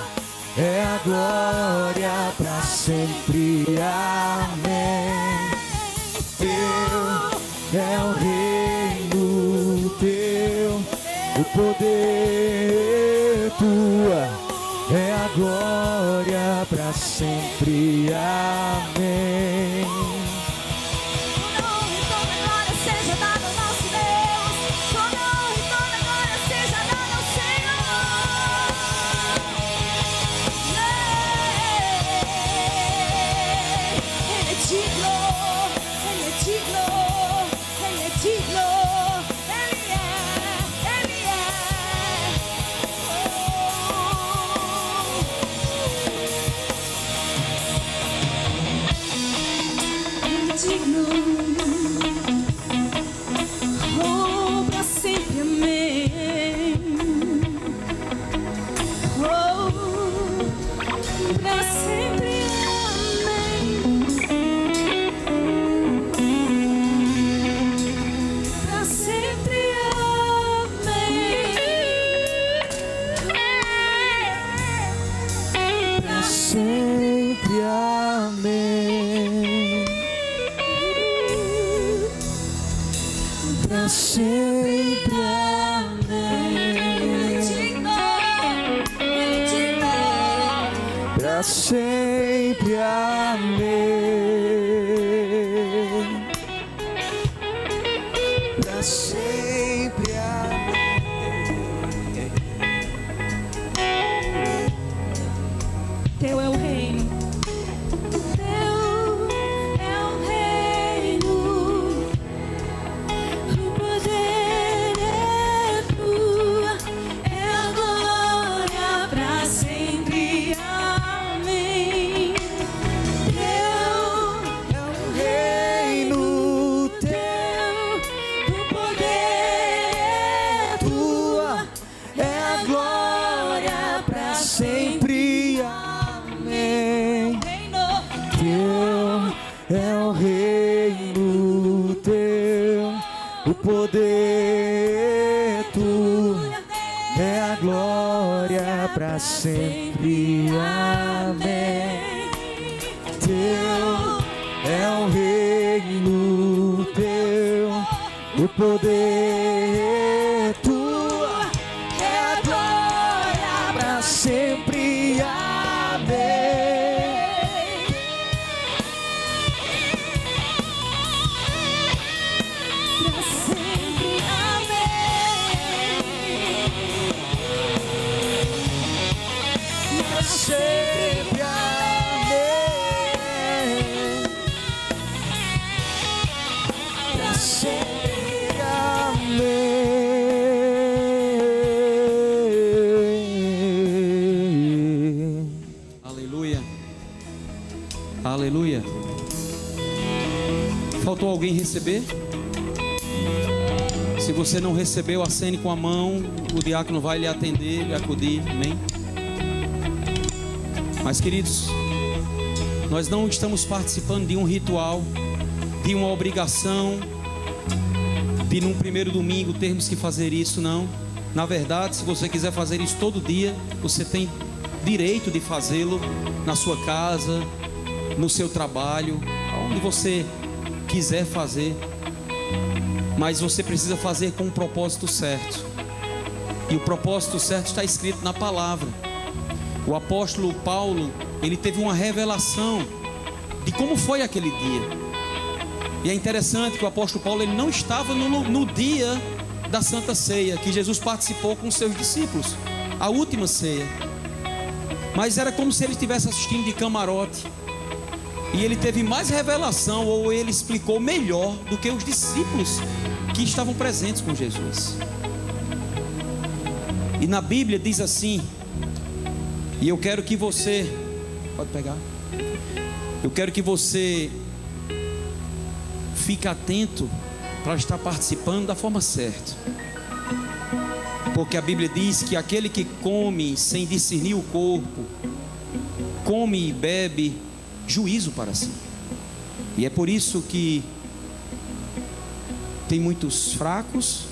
é a glória para sempre. Amém. Teu é o reino, teu, o poder tua é a glória para sempre. Amém. Oh, pra sempre, amém. Oh, pra sempre, amém. Pra sempre, amém. Pra sempre, amém. Pra sempre, amém. Pra sempre, amém. Pra sempre, amém. Teu é o reino. Teu é o reino. O poder é tua. É a glória pra sempre. Amém. Teu É o reino, poder tu, é a glória para sempre. Amém. Teu é o reino, teu o poder tu, é a glória para sempre. Amém. Pra sempre, amém. Pra sempre, amém. Pra sempre, amém. Aleluia. Aleluia. Faltou alguém receber? Se você não recebeu, acene com a mão. O diácono vai lhe atender, lhe acudir. Amém? Mas, queridos, nós não estamos participando de um ritual, de uma obrigação, de num primeiro domingo termos que fazer isso, não. Na verdade, se você quiser fazer isso todo dia, você tem direito de fazê-lo na sua casa, no seu trabalho, onde você quiser fazer. Mas você precisa fazer com o propósito certo. E o propósito certo está escrito na palavra. O apóstolo Paulo, ele teve uma revelação de como foi aquele dia. E é interessante que o apóstolo Paulo, ele não estava no dia da Santa Ceia, que Jesus participou com seus discípulos, a última ceia. Mas era como se ele estivesse assistindo de camarote. E ele teve mais revelação, ou ele explicou melhor do que os discípulos que estavam presentes com Jesus. E na Bíblia diz assim, e eu quero que você, pode pegar, eu quero que você fique atento para estar participando da forma certa. Porque a Bíblia diz que aquele que come sem discernir o corpo, come e bebe juízo para si. E é por isso que tem muitos fracos,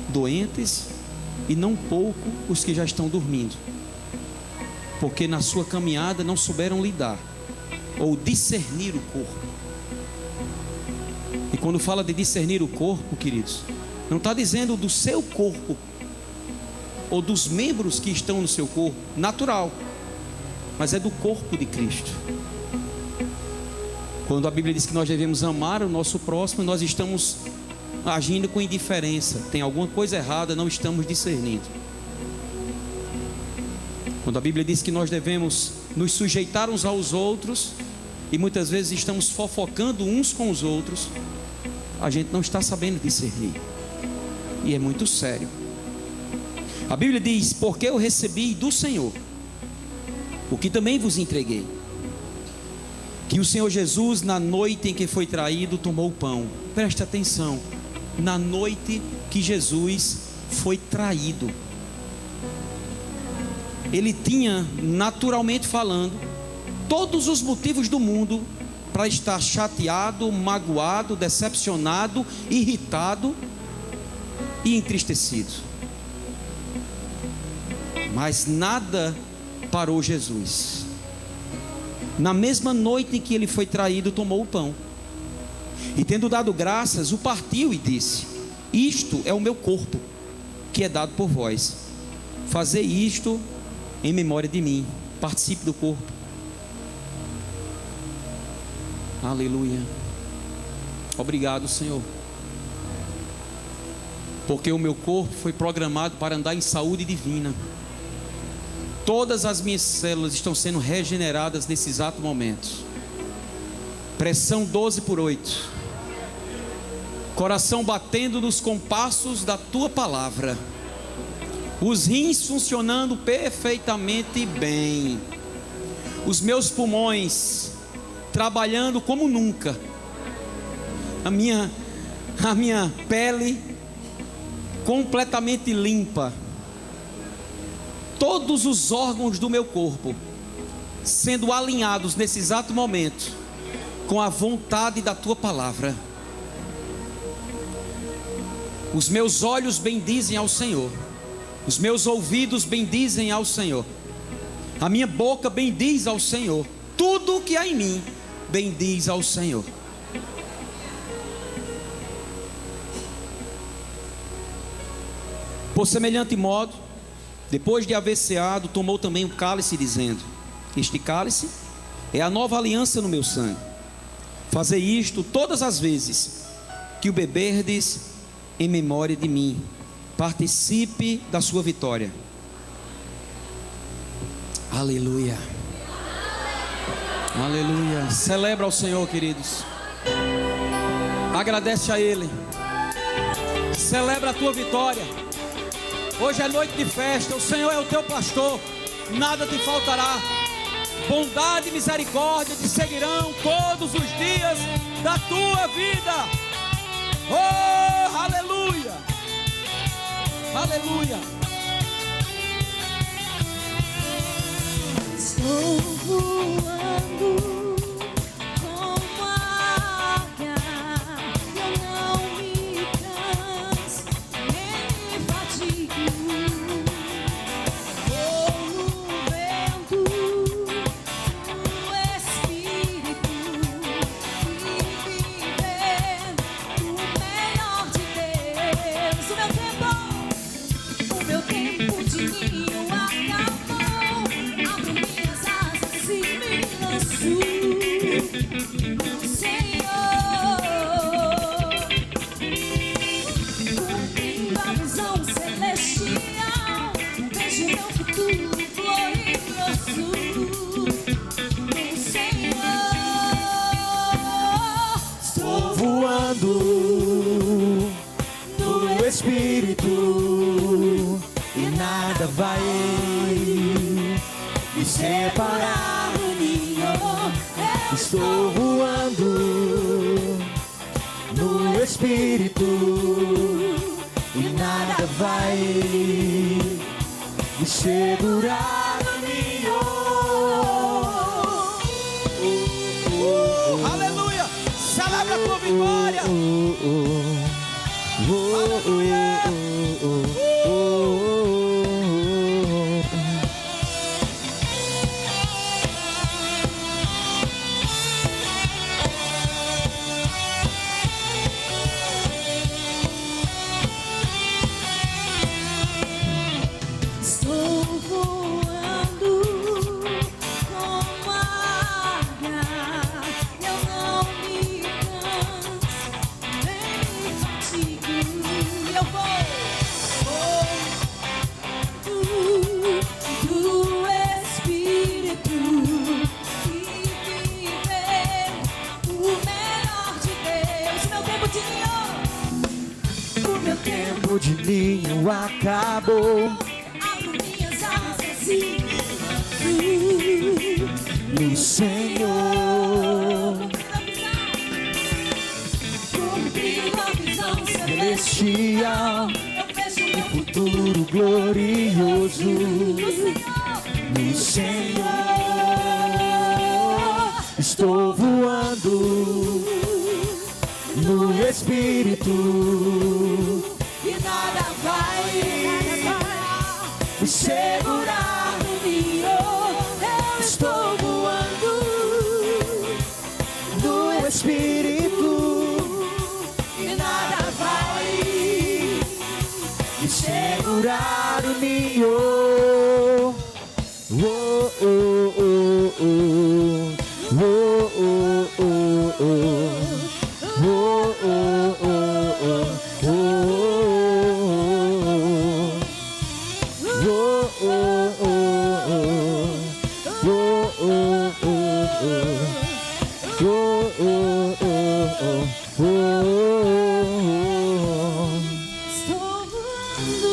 doentes, e não pouco os que já estão dormindo, porque na sua caminhada não souberam lidar ou discernir o corpo. E quando fala de discernir o corpo, queridos, não está dizendo do seu corpo ou dos membros que estão no seu corpo natural, mas é do corpo de Cristo. Quando a Bíblia diz que nós devemos amar o nosso próximo, nós estamos agindo com indiferença. Tem alguma coisa errada, não estamos discernindo. Quando a Bíblia diz que nós devemos nos sujeitar uns aos outros, e muitas vezes estamos fofocando uns com os outros, a gente não está sabendo discernir. E é muito sério. A Bíblia diz: porque eu recebi do Senhor o que também vos entreguei, que o Senhor Jesus, na noite em que foi traído, tomou o pão. Preste atenção, na noite que Jesus foi traído, ele tinha, naturalmente falando, todos os motivos do mundo para estar chateado, magoado, decepcionado, irritado e entristecido. Mas nada parou Jesus. Na mesma noite em que ele foi traído, tomou o pão, e tendo dado graças, o partiu e disse: isto é o meu corpo, que é dado por vós. Fazei isto em memória de mim. Participe do corpo. Aleluia. Obrigado, Senhor, porque o meu corpo foi programado para andar em saúde divina. Todas as minhas células estão sendo regeneradas nesse exato momento. Pressão 12/8. Coração batendo nos compassos da tua palavra. Os rins funcionando perfeitamente bem. Os meus pulmões trabalhando como nunca. A minha pele completamente limpa. Todos os órgãos do meu corpo sendo alinhados nesse exato momento com a vontade da tua palavra. Os meus olhos bendizem ao Senhor, os meus ouvidos bendizem ao Senhor, a minha boca bendiz ao Senhor, tudo o que há em mim bendiz ao Senhor. Por semelhante modo, depois de haver ceado, tomou também o cálice, dizendo: este cálice é a nova aliança no meu sangue. Fazei isto todas as vezes que o beberdes, em memória de mim. Participe da sua vitória. Aleluia. Aleluia. Celebra ao Senhor, queridos. Agradece a Ele. Celebra a tua vitória. Hoje é noite de festa. O Senhor é o teu pastor, nada te faltará. Bondade e misericórdia te seguirão todos os dias da tua vida. Oh, aleluia. Aleluia. Estou voando como águia, eu não me canso nem me fatigo. Vou no vento, no Espírito, e viver o melhor de Deus. O meu tempo de ninho acabou, abro minhas asas e me lanço no Senhor, cumprindo a visão celestial, vejo meu futuro glorioso no Senhor. Estou voando no Espírito e nada vai me separar do ninho. Estou voando no Espírito e nada vai me segurar do ninho. Aleluia. Celebra a tua vitória. Aleluia. Estou voando como águia, eu não me canso nem me fatigo. Eu vou do Espírito e viver o melhor de Deus. O meu tempo de Ninho acabou abro minhas asas e no Senhor, cumprindo a visão celestial, eu vejo meu futuro glorioso no Senhor. Estou voando no Espírito e nada vai me segurar. no ninho. Eu estou voando No Espírito e nada vai me segurar o ninho. Oh, oh, oh, oh. Oh, oh, oh, oh. Oh, oh, oh, oh. Oh, oh, oh, oh. Oh, oh, oh, oh. Oh, oh, oh, oh. Estou voando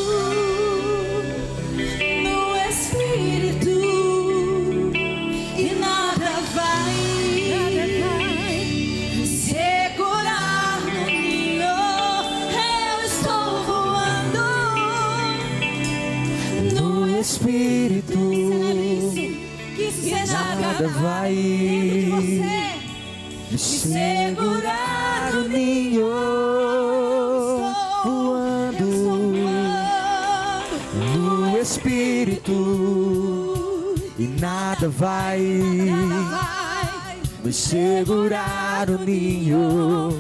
no Espírito e nada vai segurar no ninho. Eu estou voando No Espírito que seja nada vai de você me segurar o ninho. Voando espírito e nada vai me segurar no ninho.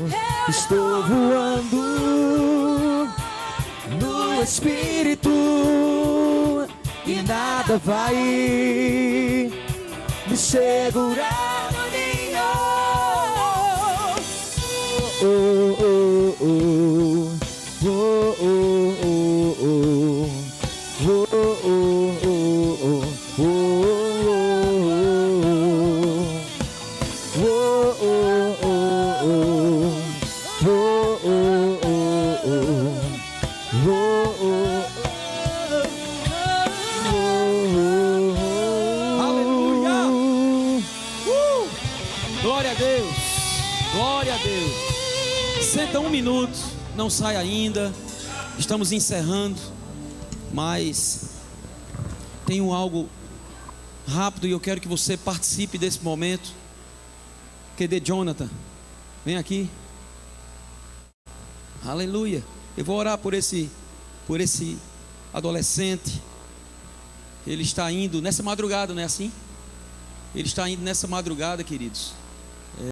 Estou voando no espírito e nada vai me segurar no ninho. Oh, oh, oh, oh, oh, oh, oh, oh, oh, oh, Glória a Deus, glória a Deus. Senta um minuto, não sai ainda. Estamos encerrando, mas tenho algo rápido e eu quero que você participe desse momento. Cadê Jonathan? Vem aqui. Aleluia. Eu vou orar por esse adolescente. Ele está indo nessa madrugada, não é assim? Ele está indo nessa madrugada, queridos.